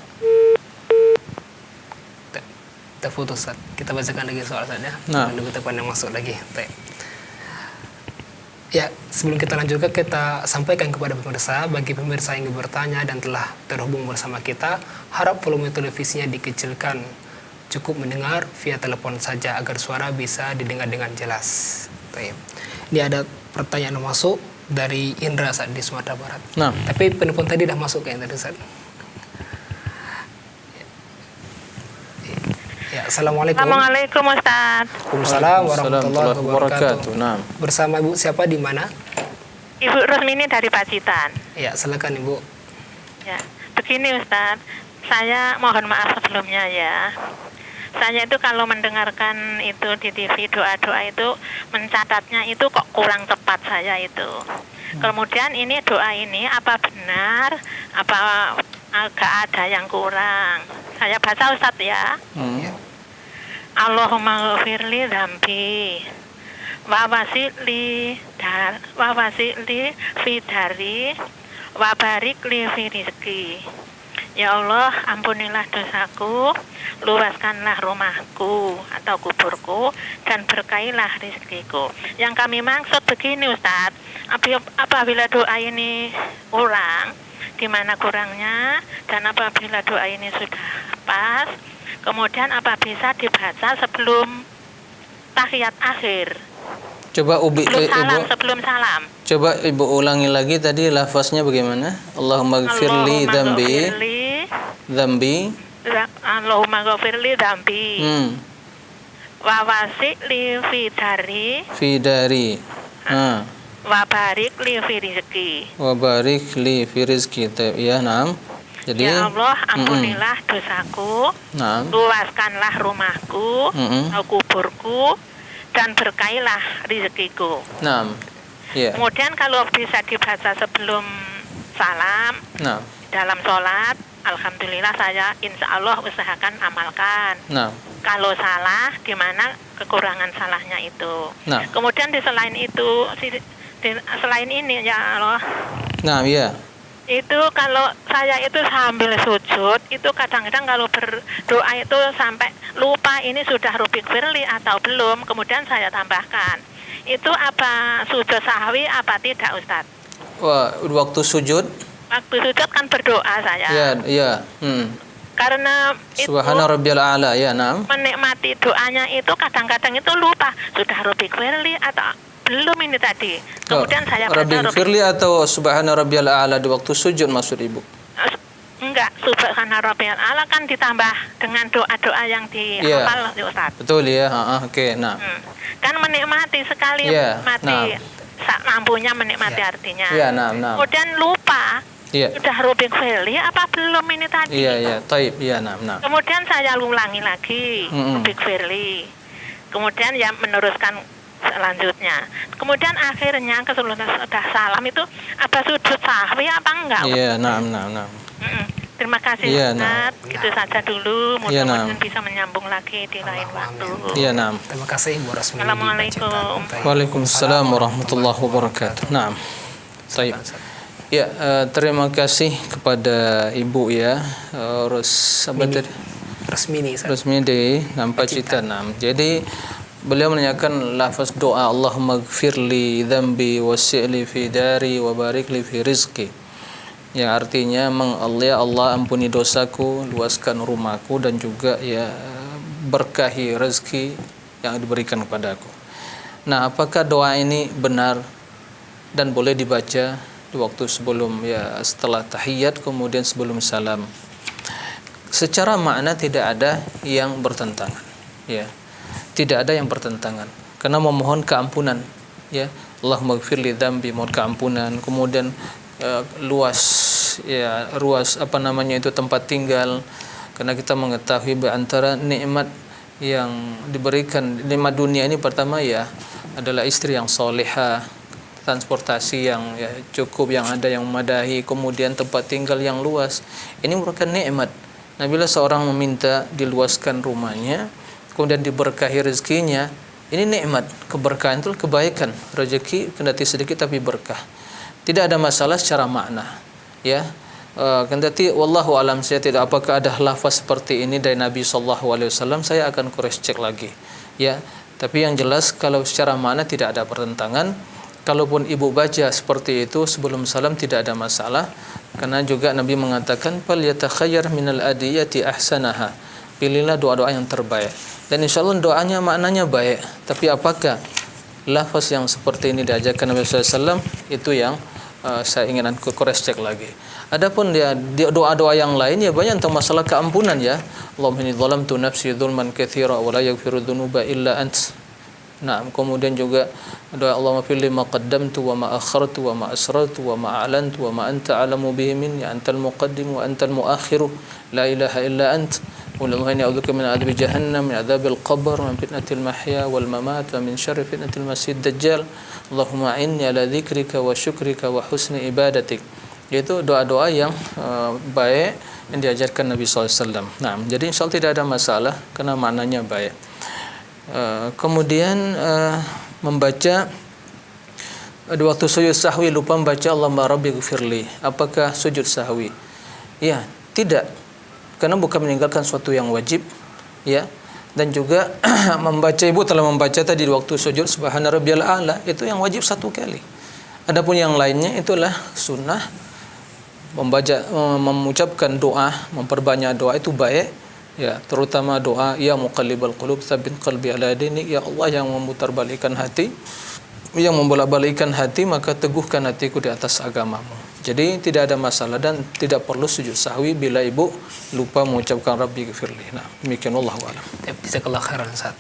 Terputus, Ustaz. Kita bacakan lagi soal saja. Nah. Menunggu telepon yang masuk lagi. Ya, sebelum kita lanjutkan, kita sampaikan kepada pemirsa, bagi pemirsa yang bertanya dan telah terhubung bersama kita, harap volume televisinya dikecilkan. Cukup mendengar via telepon saja agar suara bisa didengar dengan jelas. Ini ada pertanyaan yang masuk dari Indra saat di Sumatera Barat. Nah. Tapi penelpon tadi dah masuk ke Indra saat. Ya, Assalamualaikum. Assalamualaikum Ustaz. Waalaikumsalam warahmatullahi wabarakatuh. Nah. Bersama Ibu siapa di mana? Ibu Rusmini dari Pacitan. Ya, silakan Ibu. Ya, begini Ustaz, saya mohon maaf sebelumnya ya. Saya itu kalau mendengarkan itu di TV doa-doa itu mencatatnya itu kok kurang tepat saya itu. Kemudian ini doa ini apa benar, apa agak ada yang kurang. Saya baca Ustaz ya. Allahumma ghafirli dzambi wa wasili fi dari wa barik li fi rizqi. Ya Allah, ampunilah dosaku, luaskanlah rumahku atau kuburku, dan berkailah rezekiku. Yang kami maksud begini Ustaz, apabila doa ini kurang, di mana kurangnya, dan apabila doa ini sudah pas, kemudian apa bisa dibaca sebelum tahiyat akhir? Coba sebelum salam. Coba Ibu ulangi lagi tadi lafaznya bagaimana? Allahumma ghfirli dzambi. Allahumma ghafirli dzambi Wawasi li fi dari. Wabarik li fi rizki. Wabarik li fi rizki. Ya, naam. Jadi, ya Allah, ampunilah dosaku, luaskanlah rumahku, kuburku, dan berkailah rezekiku. Naam. Yeah. Kemudian kalau bisa dibaca sebelum salam, dalam sholat, alhamdulillah saya insya Allah usahakan amalkan. Kalau salah, di mana kekurangan salahnya itu. Kemudian selain ini ya Allah. Iya. Itu kalau saya itu sambil sujud, itu kadang-kadang kalau berdoa itu sampai lupa ini sudah rubik firli atau belum, kemudian saya tambahkan. Itu apa sujud sahwi apa tidak, Ustaz? Wah, waktu sujud? Waktu sujud kan berdoa saya. Iya. Karena itu Subhana rabbiyal a'la, ya, naam. Menikmati doanya itu kadang-kadang itu lupa sudah rubik firli atau belum ini tadi. Kemudian saya baca Rabbil firli atau Subhana rabbiyal a'la di waktu sujud maksud Ibu? Enggak, Subhana rabbiyal a'la kan ditambah dengan doa-doa yang dihafal, Ustaz. Betul ya. Oke. Nah. Kan menikmati sekali mati. Mampunya menikmati artinya. Iya, nah. Kemudian lupa. Sudah rubik firli apa belum ini tadi? Iya. Taib. Iya, nah. Kemudian saya ulangi lagi rubik firli. Kemudian ya meneruskan selanjutnya. Kemudian akhirnya keseluruhan sudah salam itu apa sujud sahwi apa enggak? Iya, nah. Terima kasih, Ustaz. Itu saja dulu. Mudah-mudahan bisa menyambung lagi di lain waktu. Iya, nah. Terima kasih Ibu Rasmi. Assalamualaikum. Waalaikumsalam warahmatullahi wabarakatuh. Nah. Baik. Ya, terima kasih kepada Ibu ya. Resmini di Nampacita. Jadi beliau menanyakan lafaz doa Allahumma gfirli dzambi wasi'li fi dari wa barikli fi rizqi, yang artinya ya Allah ampuni dosaku, luaskan rumahku, dan juga ya berkahi rezeki yang diberikan kepadaku. Nah, apakah doa ini benar dan boleh dibaca di waktu sebelum setelah tahiyat kemudian sebelum salam? Secara makna tidak ada yang bertentangan, ya. Tidak ada yang bertentangan, karena memohon keampunan, ya. Allahumma gfirli dzambi, mohon keampunan, kemudian ruas tempat tinggal, karena kita mengetahui antara nikmat yang diberikan, nikmat dunia ini pertama adalah istri yang solehah, transportasi yang cukup, yang ada yang memadai, kemudian tempat tinggal yang luas. Ini merupakan nikmat. Nah, bila seorang meminta diluaskan rumahnya, kemudian diberkahi rezekinya, ini nikmat. Keberkahan itu kebaikan, rezeki kendati sedikit tapi berkah. Tidak ada masalah secara makna, ya. Kendati wallahu alam, saya tidak apakah ada lafaz seperti ini dari Nabi SAW, saya akan cross check lagi, ya. Tapi yang jelas kalau secara makna tidak ada pertentangan. Kalaupun ibu baca seperti itu sebelum salam tidak ada masalah, karena juga Nabi mengatakan fal yatakhayyar minal adiyati ahsanaha, pilihlah doa-doa yang terbaik, dan insyaallah doanya maknanya baik. Tapi apakah lafaz yang seperti ini diajarkan Nabi SAW, itu yang saya ingin cross check lagi. Adapun doa-doa yang lain banyak tentang masalah keampunan, ya. Allahumma inni zalamtu nafsi dzulman katsira wa la yaghfiru dzunuba illa ant. Nah, kemudian juga doa Allahumma fil ma qaddamtu wa ma akhartu wa ma asrartu wa ma a'lantu wa ma anta a'lamu bihi minni, antal muqaddim wa antal muakhiru, la ilaha illa ant. Allahumma inni a'udzubika min adzabi jahannam, min adzabil qabr, min fitnatil mahya wal mamat, wa min syarri fitnatil masiihid dajjal. Allahumma inni ala dzikrika wa syukrika wa husni ibadatik. Yaitu doa-doa yang baik yang diajarkan Nabi SAW. Nah, jadi insyaallah tidak ada masalah karena maknanya baik. Kemudian membaca di waktu sujud sahwi lupa membaca Allahumma rabbi gfirli, apakah sujud sahwi? Ya, tidak, karena bukan meninggalkan suatu yang wajib, ya. Dan juga membaca, ibu telah membaca tadi di waktu sujud subhana rabbiyal a'la, itu yang wajib satu kali. Adapun yang lainnya itulah sunnah. Membaca, mengucapkan doa, memperbanyak doa itu baik, ya, terutama doa ya muqallibal qulub tsabbit qalbi ala dinik, ya Allah yang memutarbalikkan hati, yang membolak-balikkan hati, maka teguhkan hatiku di atas agamamu. Jadi tidak ada masalah dan tidak perlu sujud sahwi bila ibu lupa mengucapkan Rabbi ghfirli. Nah, demikian wallahu a'lam. Jazakallahu khairan Ustaz.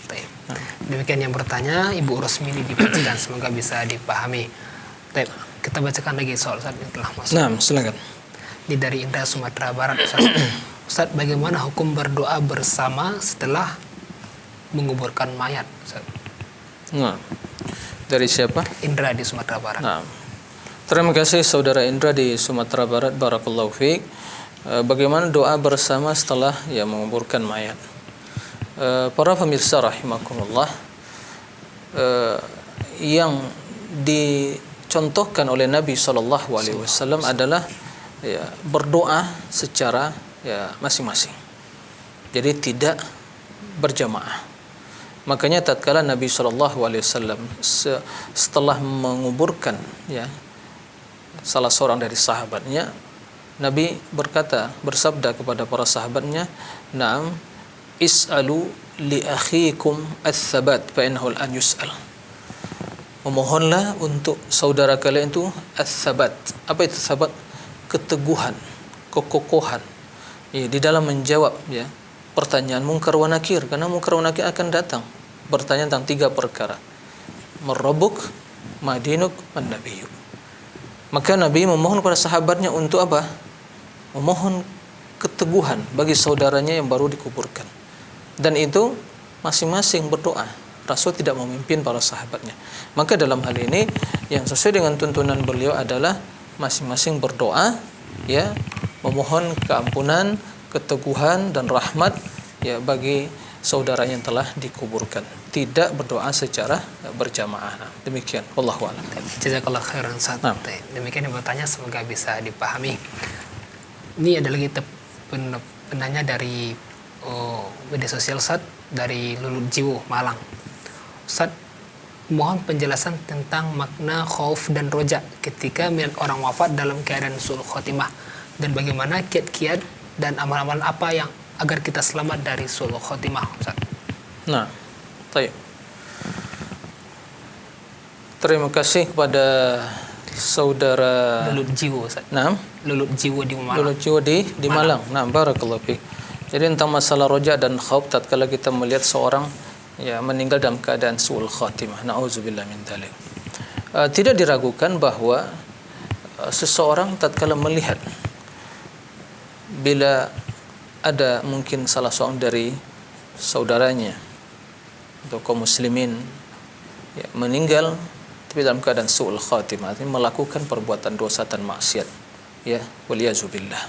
Demikian yang bertanya Ibu Rosmini dibacakan, semoga bisa dipahami. Kita bacakan lagi soal Ustaz yang telah masuk. Nah, silakan. Ini dari Indra Sumatera Barat Ustaz. Ustaz, bagaimana hukum berdoa bersama setelah menguburkan mayat Ustaz? Nah, dari siapa? Indra di Sumatera Barat. Nah, terima kasih saudara Indra di Sumatera Barat. Barakallahu fiik. Bagaimana doa bersama setelah menguburkan mayat? Para pemirsa rahimakumullah, yang dicontohkan oleh Nabi SAW adalah berdoa secara masing-masing. Jadi tidak berjamaah. Makanya tatkala Nabi SAW setelah menguburkan salah seorang dari sahabatnya, Nabi bersabda kepada para sahabatnya, "Na'am, is'alu li akhikum ats-tsabat fa innahu al-an yus'al." Memohonlah untuk saudara kalian itu ats-tsabat. Apa itu tsabat? Keteguhan, kekokohan di dalam menjawab pertanyaan munkar wa nakir, karena munkar wa nakir akan datang bertanya tentang 3 perkara. Marabbuk, madinuk, man nabiyyuk. Maka Nabi memohon kepada sahabatnya untuk apa? Memohon keteguhan bagi saudaranya yang baru dikuburkan. Dan itu masing-masing berdoa. Rasul tidak memimpin para sahabatnya. Maka dalam hal ini yang sesuai dengan tuntunan beliau adalah masing-masing berdoa, memohon keampunan, keteguhan dan rahmat bagi saudara yang telah dikuburkan. Tidak berdoa secara berjamaah. Demikian, wallahu a'lam. Jazakallahu khairan Ustaz. Demikian yang bertanya, semoga bisa dipahami. Ini ada lagi penanya dari media sosial Ustaz, dari Lulut Jiwo Malang. Ustaz, mohon penjelasan tentang makna khauf dan roja ketika melihat orang wafat dalam keadaan su'ul khotimah, dan bagaimana kiat-kiat dan amal-amal apa yang agar kita selamat dari su'ul khotimah Ustaz. Nah, baik. Terima kasih kepada saudara Lulut Jiwo Ustaz. Nah, Lulut Jiwo di Malang. Lulut Jiwo di Malang. Nah, barakallahu fiik. Jadi tentang masalah roja dan khauf tatkala kita melihat seorang meninggal dalam keadaan su'ul khatimah. Nauzubillah min dzalik. Tidak diragukan bahwa seseorang tatkala melihat bila ada mungkin salah seorang dari saudaranya atau kaum muslimin meninggal tapi dalam keadaan su'ul khatimah, artinya melakukan perbuatan dosa dan maksiat, waliyazubillah,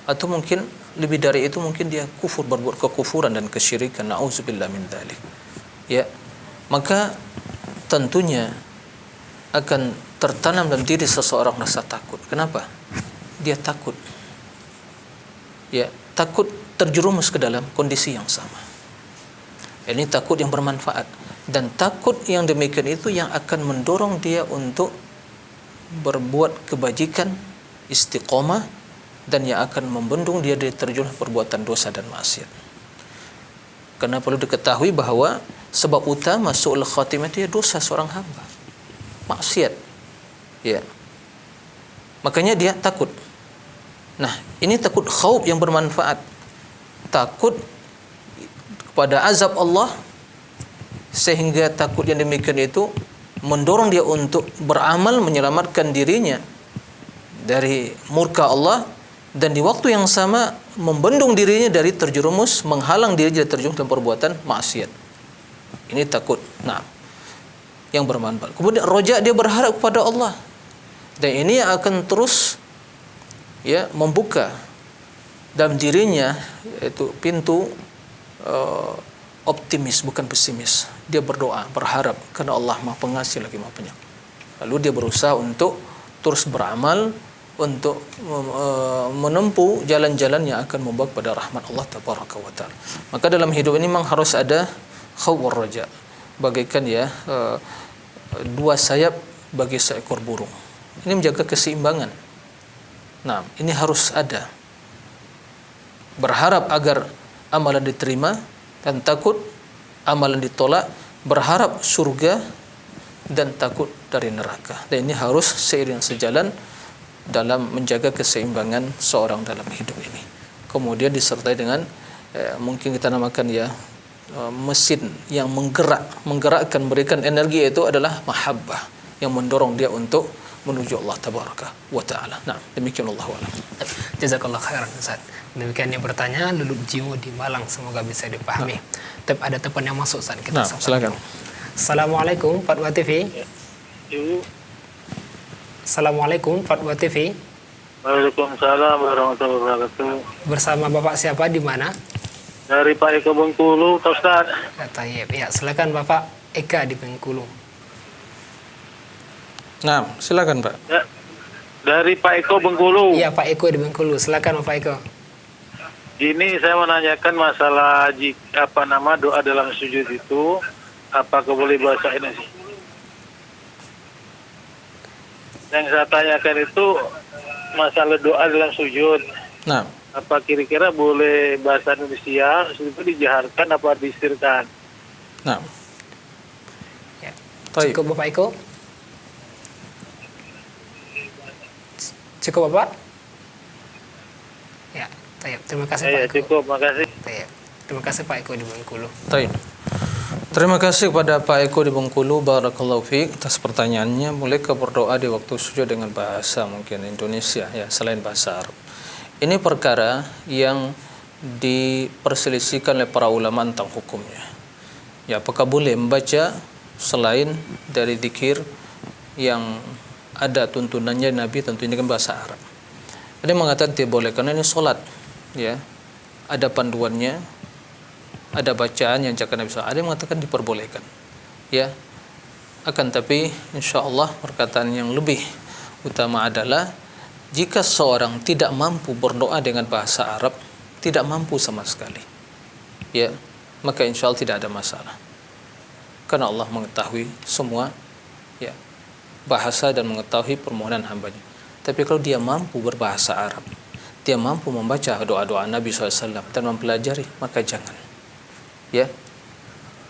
atau mungkin lebih dari itu, mungkin dia kufur, berbuat kekufuran dan kesyirikan, na'udzubillah min dzalik, maka tentunya akan tertanam dalam diri seseorang rasa takut. Kenapa? Dia takut takut terjerumus ke dalam kondisi yang sama. Ini takut yang bermanfaat, dan takut yang demikian itu yang akan mendorong dia untuk berbuat kebajikan, istiqomah, dan yang akan membendung dia dari terjun perbuatan dosa dan maksiat. Karena perlu diketahui bahwa sebab utama su'ul khatimah itu dosa seorang hamba, maksiat. Makanya dia takut. Nah, ini takut khauf yang bermanfaat. Takut kepada azab Allah, sehingga takut yang demikian itu mendorong dia untuk beramal menyelamatkan dirinya dari murka Allah, dan di waktu yang sama membendung dirinya dari terjerumus, menghalang diri dari terjerumus dalam perbuatan maksiat. Ini takut yang bermanfaat. Kemudian roja, dia berharap kepada Allah, dan ini akan terus membuka dalam dirinya yaitu pintu optimis, bukan pesimis. Dia berdoa, berharap, karena Allah Maha Pengasih lagi Maha Penyayang. Lalu dia berusaha untuk terus beramal, untuk menempuh jalan-jalan yang akan membawa kepada rahmat Allah Tabaraka wa Ta'ala. Maka dalam hidup ini memang harus ada khauf war raja, bagaikan dua sayap bagi seekor burung. Ini menjaga keseimbangan. Nah, ini harus ada. Berharap agar amalan diterima, dan takut amalan ditolak, berharap surga dan takut dari neraka. Dan ini harus seiring sejalan dalam menjaga keseimbangan seorang dalam hidup ini. Kemudian disertai dengan mungkin kita namakan ya mesin yang menggerakkan, memberikan energi, itu adalah mahabbah yang mendorong dia untuk menuju Allah tabaraka wa taala. Nah, demikian Allah wa'ala. Jazakallah khairan Ustaz. Demikian yang bertanya Lulub Jiwo di Malang, semoga bisa dipahami. Tapi ada telepon yang masuk Ustaz, kita silakan. Assalamualaikum Fatwa TV. Assalamualaikum Fatwa TV. Waalaikumsalam warahmatullahi wabarakatuh. Bersama Bapak siapa, di mana? Dari Pak Eko Bengkulu, Pak Ustaz. Ya, silakan Bapak Eka di Bengkulu. Nah, silakan Pak. Ya, dari Pak Eko Bengkulu. Iya, Pak Eko di Bengkulu. Silakan Bapak Eko. Ini saya menanyakan masalah doa dalam sujud itu, apakah boleh bahasa Indonesia? Yang saya tanyakan itu masalah doa dalam sujud. Nah, apa kira-kira boleh bahasa Indonesia itu dijaharkan apa disirkan? nah. Ya. Baik. Cukup Bapak Eko? Cukup Bapak? Ya, terima kasih Pak Eko. Cukup, makasih. Terima kasih Pak Eko di Bengkulu. Terima kasih kepada Pak Eko di Bengkulu, barakallahu fiik, atas pertanyaannya. Bolehkah berdoa di waktu sujud dengan bahasa mungkin Indonesia ya, selain bahasa Arab? Ini perkara yang diperselisihkan oleh para ulama tentang hukumnya. Ya, apakah boleh membaca selain dari zikir yang ada tuntunannya Nabi, tentunya dengan bahasa Arab. Ada yang mengatakan tidak boleh karena ini solat, ya, ada panduannya, ada bacaan yang cakap Nabi SAW. Ada yang mengatakan diperbolehkan, ya. Akan tapi insya Allah perkataan yang lebih utama adalah jika seorang tidak mampu berdoa dengan bahasa Arab, tidak mampu sama sekali, ya, maka insya Allah tidak ada masalah, karena Allah mengetahui semua, ya, bahasa dan mengetahui permohonan hambanya. Tapi kalau dia mampu berbahasa Arab, dia mampu membaca doa-doa Nabi SAW dan mempelajari, maka jangan, ya,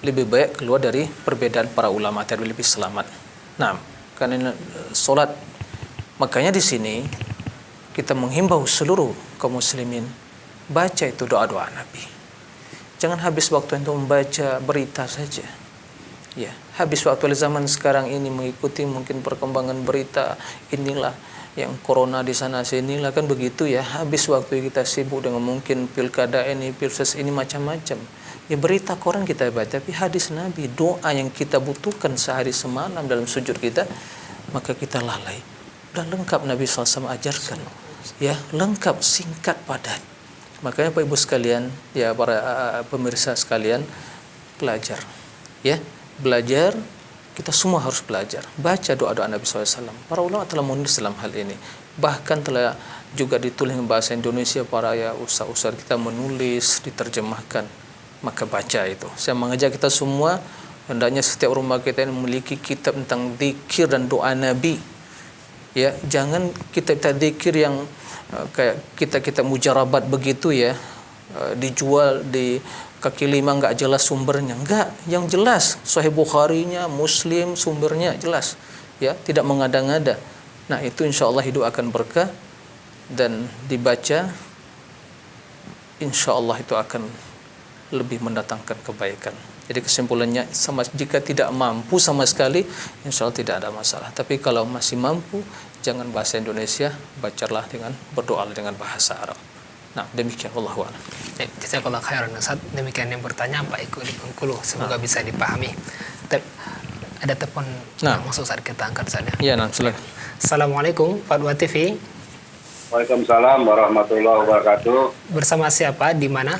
lebih baik keluar dari perbedaan para ulama, lebih selamat. Nah, karena solat, makanya di sini kita menghimbau seluruh kaum muslimin baca itu doa-doa Nabi. Jangan habis waktu untuk membaca berita saja. Ya, habis waktu zaman sekarang ini mengikuti mungkin perkembangan berita, inilah yang corona di sana sinilah, kan begitu ya. Habis waktu kita sibuk dengan mungkin pilkada ini, pilpres ini, macam-macam. Ya, berita koran kita baca, tapi hadis Nabi, doa yang kita butuhkan sehari semalam dalam sujud kita, maka kita lalai. Dan lengkap Nabi SAW ajarkan, ya, lengkap, singkat, padat. Makanya Bapak Ibu sekalian, ya, para pemirsa sekalian, belajar, ya, belajar. Kita semua harus belajar baca doa-doa Nabi SAW. Para ulama telah menulis dalam hal ini, bahkan telah juga ditulis bahasa Indonesia. Para ya ustaz-ustaz kita menulis, diterjemahkan. Maka baca itu. Saya mengajak kita semua, hendaknya setiap rumah kita ini memiliki kitab tentang zikir dan doa Nabi. Ya, jangan kita zikir yang kayak kita mujarabat begitu ya, dijual di kaki lima, enggak jelas sumbernya, enggak, yang jelas Sahih Bukharinya, Muslim, sumbernya jelas, ya, tidak mengada-ngada. Nah, itu insya Allah hidup akan berkah, dan dibaca insya Allah itu akan lebih mendatangkan kebaikan. Jadi kesimpulannya, jika tidak mampu sama sekali, insya Allah tidak ada masalah. Tapi kalau masih mampu, jangan bahasa Indonesia, bacalah berdoa dengan bahasa Arab. Nah, demikian, wallahu a'lam. Jazakallahu khairan Ustaz. Demikian yang bertanya Pak Eko di Bengkulu, semoga bisa dipahami. Ada telepon masuk saat kita angkat saja. Iya, silakan. Assalamualaikum Fatwa TV. Waalaikumsalam warahmatullahi wabarakatuh. Bersama siapa, di mana?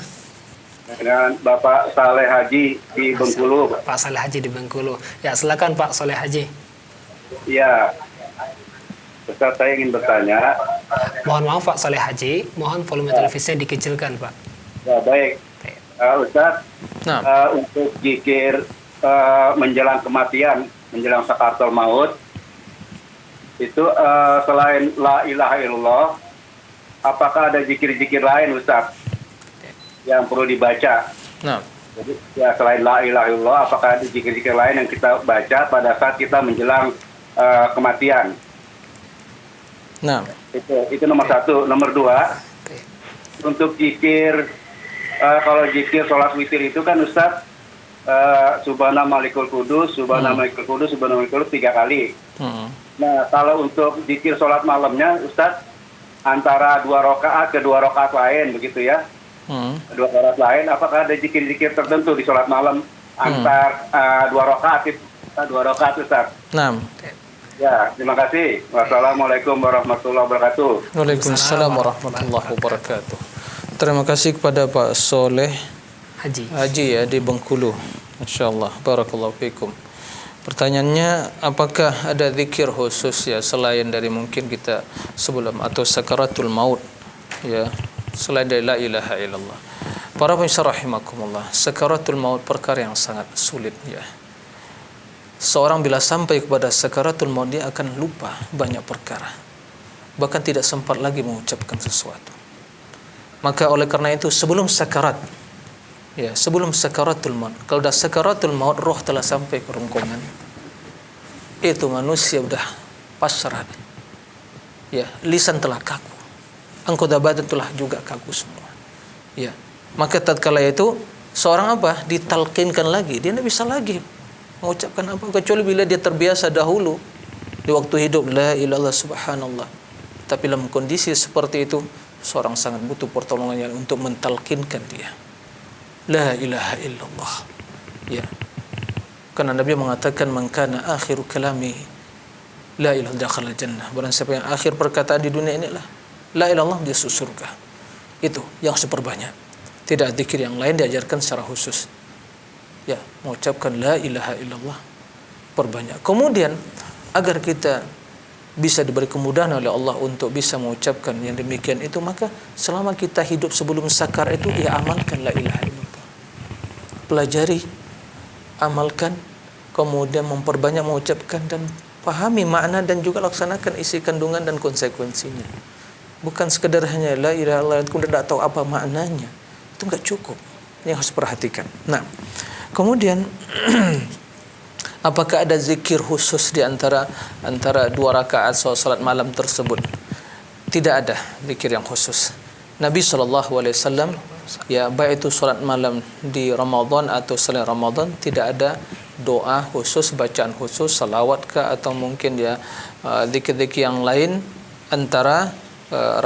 Dengan Bapak Saleh Haji di Bengkulu. Pak Saleh Haji di Bengkulu. Ya, silakan Pak Saleh Haji. Ya, Ustaz, saya ingin bertanya. Mohon maaf Pak Saleh Haji, mohon volume televisinya dikecilkan Pak. Ya, baik. Ustaz, untuk zikir menjelang kematian, menjelang sakaratul maut, itu selain la ilaha illallah, apakah ada zikir-zikir lain Ustaz yang perlu dibaca? Jadi, ya, selain la ilaha illallah, apakah ada zikir-zikir lain yang kita baca pada saat kita menjelang kematian? Nah, itu nomor satu. Nomor dua, untuk zikir, kalau zikir sholat witir itu kan Ustaz, Subhana Malikul Kudus, Subhana Malikul Kudus, Subhana Malikul Kudus 3 kali. Nah, kalau untuk zikir sholat malamnya Ustaz, antara 2 rakaat ke 2 rakaat lain begitu ya. 2 rakaat lain, apakah ada zikir-zikir tertentu di sholat malam antar 2 rakaat? 2 rakaat Ustaz. Nah. Ya, terima kasih. Wassalamualaikum warahmatullahi wabarakatuh. Waalaikumsalam warahmatullahi wabarakatuh. Terima kasih kepada Pak Soleh Haji ya di Bengkulu. Masyaallah, barakallahu fikum. Pertanyaannya, apakah ada zikir khusus ya selain dari mungkin kita sebelum atau sakaratul maut ya, selain dari la ilaha illallah. Para pemirsa rahimakumullah, sakaratul maut perkara yang sangat sulit ya. Seorang bila sampai kepada sakaratul maut, dia akan lupa banyak perkara, bahkan tidak sempat lagi mengucapkan sesuatu. Maka oleh karena itu sebelum sakarat ya, sebelum sakaratul maut, kalau dah sakaratul maut, roh telah sampai ke rongkongan, itu manusia sudah pasrah ya, lisan telah kaku, anggota badan telah juga kaku semua ya. Maka tatkala itu seorang apa, ditalkinkan lagi, dia tidak bisa lagi mengucapkan apa, kecuali bila dia terbiasa dahulu di waktu hidup la ilallah subhanallah. Tapi dalam kondisi seperti itu, seorang sangat butuh pertolongannya untuk mentalkinkan dia la ilaha illallah ya. Karena Nabi mengatakan, man kana akhiru kalami la ilaha dakhala jannah, barang siapa yang akhir perkataan di dunia ini la ilallah, dia masuk surga. Itu yang seperbanyak. Tidak zikir yang lain diajarkan secara khusus ya, mengucapkan la ilaha illallah perbanyak. Kemudian agar kita bisa diberi kemudahan oleh Allah untuk bisa mengucapkan yang demikian itu, maka selama kita hidup sebelum sakar itu, ya amalkan la ilaha illallah, pelajari, amalkan, kemudian memperbanyak mengucapkan dan pahami makna dan juga laksanakan isi kandungan dan konsekuensinya. Bukan sekedar hanya la ilaha illallah kemudian tidak tahu apa maknanya, itu enggak cukup. Ini harus perhatikan. Nah, kemudian apakah ada zikir khusus di antara 2 rakaat salat malam tersebut? Tidak ada zikir yang khusus. Nabi SAW ya, baik itu salat malam di Ramadan atau selain Ramadan, tidak ada doa khusus, bacaan khusus, salawat kah atau mungkin ya zikir-zikir yang lain antara 2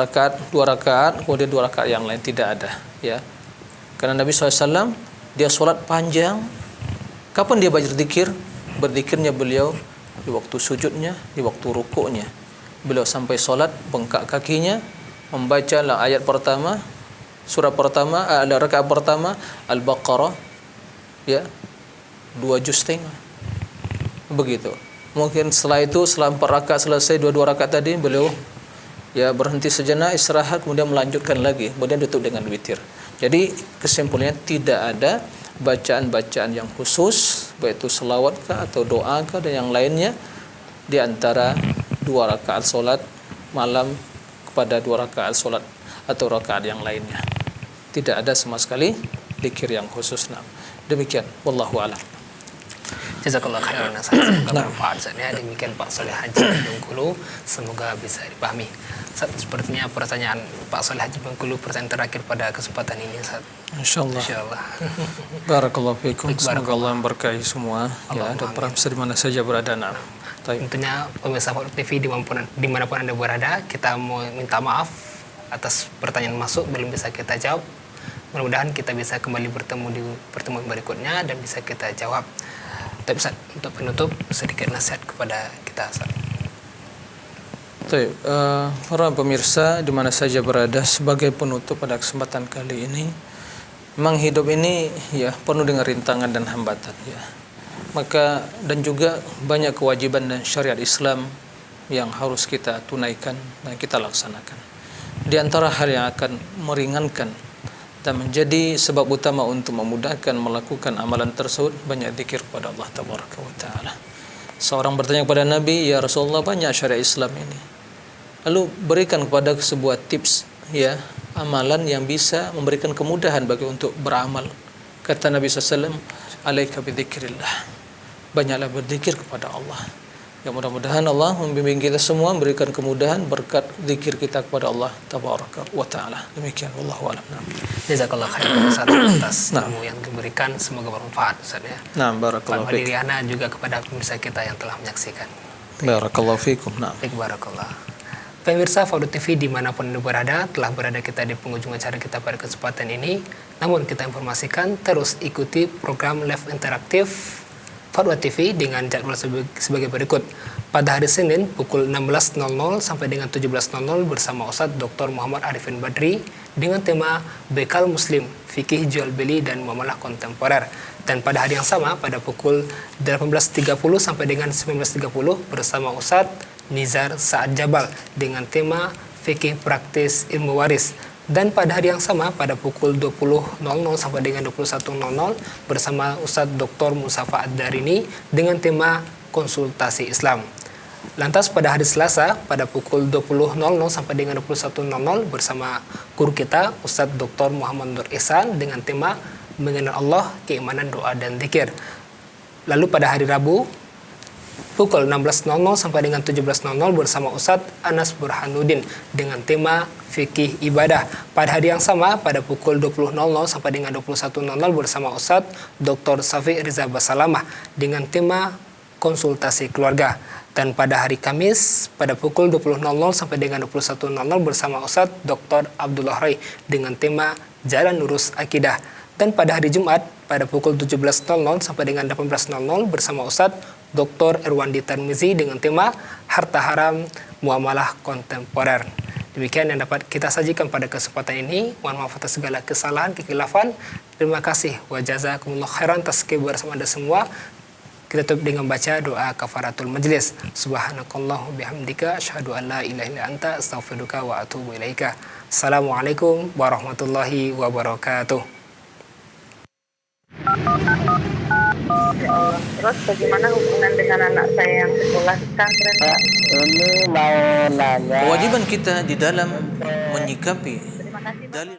rakaat kemudian 2 rakaat yang lain, tidak ada ya. Karena Nabi SAW dia solat panjang. Kapan dia berzikir? Berzikirnya beliau di waktu sujudnya, di waktu rukuknya. Beliau sampai solat, bengkak kakinya, membaca ayat pertama, surah pertama, rakaat pertama Al-Baqarah ya, 2 juz setengah. Begitu. Mungkin setelah itu, setelah 4 rakaat selesai, 2 rakaat tadi, beliau ya berhenti sejenak, istirahat, kemudian melanjutkan lagi, kemudian tutup dengan witir. Jadi kesimpulannya tidak ada bacaan-bacaan yang khusus, baik itu selawat kah atau doa kah dan yang lainnya di antara 2 rakaat solat malam kepada 2 rakaat solat atau rakaat yang lainnya. Tidak ada sama sekali zikir yang khusus. Nah, demikian wallahu a'lam. Jazakallah khairan. Semoga bermanfaat. Demikian Pak Soleh Haji Bengkulu, semoga bisa dipahami. Sepertinya pertanyaan Pak Soleh Haji Bengkulu pertanyaan terakhir pada kesempatan ini, Ustaz. Insyaallah. Barakallahu fiikum. Semoga Allah memberkahi semua ya, dan para pemirsa di mana saja berada. Nah, tentunya pemirsa Pondok TV dimanapun Anda berada, kita mau minta maaf atas pertanyaan masuk belum bisa kita jawab. Mudah-mudahan kita bisa kembali bertemu di pertemuan berikutnya dan bisa kita jawab. Tapi Ustaz, untuk penutup sedikit nasihat kepada kita, Ustaz. Para pemirsa di mana saja berada, sebagai penutup pada kesempatan kali ini, memang hidup ini ya penuh dengan rintangan dan hambatan ya. Maka dan juga banyak kewajiban dan syariat Islam yang harus kita tunaikan dan kita laksanakan. Di antara hal yang akan meringankan dan menjadi sebab utama untuk memudahkan melakukan amalan tersebut, banyak zikir kepada Allah Tabaraka wa Ta'ala. Seorang bertanya kepada Nabi, ya Rasulullah, banyak syariat Islam ini, lalu berikan kepada sebuah tips ya, amalan yang bisa memberikan kemudahan bagi untuk beramal. Kata Nabi SAW, alaika bidzikrillah, banyaklah berzikir kepada Allah. Ya, mudah-mudahan Allah membimbing kita semua, memberikan kemudahan berkat zikir kita kepada Allah tabaraka wa taala. Demikian, wallahu a'lam. Jazakallah khairan atas ilmu yang diberikan, semoga bermanfaat Ustaz ya. Nah, barakallahu fiik. Pak juga kepada pemirsa kita yang telah menyaksikan. Barakallahu fiikum. Nah. Baik, barakallah. Pemirsa Fadlu TV dimanapun Anda berada, telah berada kita di penghujung acara kita pada kesempatan ini. Namun kita informasikan terus ikuti program live interaktif Fadlu TV dengan jadwal sebagai berikut. Pada hari Senin pukul 16.00 sampai dengan 17.00 bersama Ustadz Dr. Muhammad Arifin Badri dengan tema Bekal Muslim, Fikih Jual Beli dan Muamalah Kontemporer. Dan pada hari yang sama pada pukul 18.30 sampai dengan 19.30 bersama Ustadz Nizar Sa'ad Jabal dengan tema Fikih Praktis Ilmu Waris. Dan pada hari yang sama pada pukul 20.00 sampai dengan 21.00 bersama Ustadz Dr. Musafa Ad-Darini dengan tema Konsultasi Islam. Lantas pada hari Selasa pada pukul 20.00 sampai dengan 21.00 bersama guru kita Ustadz Dr. Muhammad Nur Ihsan dengan tema Mengenal Allah, Keimanan, Doa, dan Zikir. Lalu pada hari Rabu pukul 16.00 sampai dengan 17.00 bersama Ustadz Anas Burhanuddin dengan tema Fikih Ibadah. Pada hari yang sama pada pukul 20.00 sampai dengan 21.00 bersama Ustadz Dr. Safi Riza Basalamah dengan tema Konsultasi Keluarga. Dan pada hari Kamis pada pukul 20.00 sampai dengan 21.00 bersama Ustadz Dr. Abdullah Rai dengan tema Jalan Lurus Akidah. Dan pada hari Jumat pada pukul 17.00 sampai dengan 18.00 bersama Ustadz Dr. Erwandi Tarmizi dengan tema Harta Haram Muamalah Kontemporer. Demikian yang dapat kita sajikan pada kesempatan ini. Mohon maaf atas segala kesalahan, kekhilafan. Terima kasih. Wa jazakumullah khairan atas kebersamaan Anda semua. Kita tutup dengan baca doa kafaratul majlis. Subhanakallahu bihamdika asyhadu an la ilaha illa anta astaghfiruka wa atubu ilaika. Assalamualaikum warahmatullahi wabarakatuh. Ya Allah. Terus bagaimana hubungan dengan anak saya yang sekolah di pesantren? Ini mau nanya. Kewajiban kita di dalam menyikapi dalil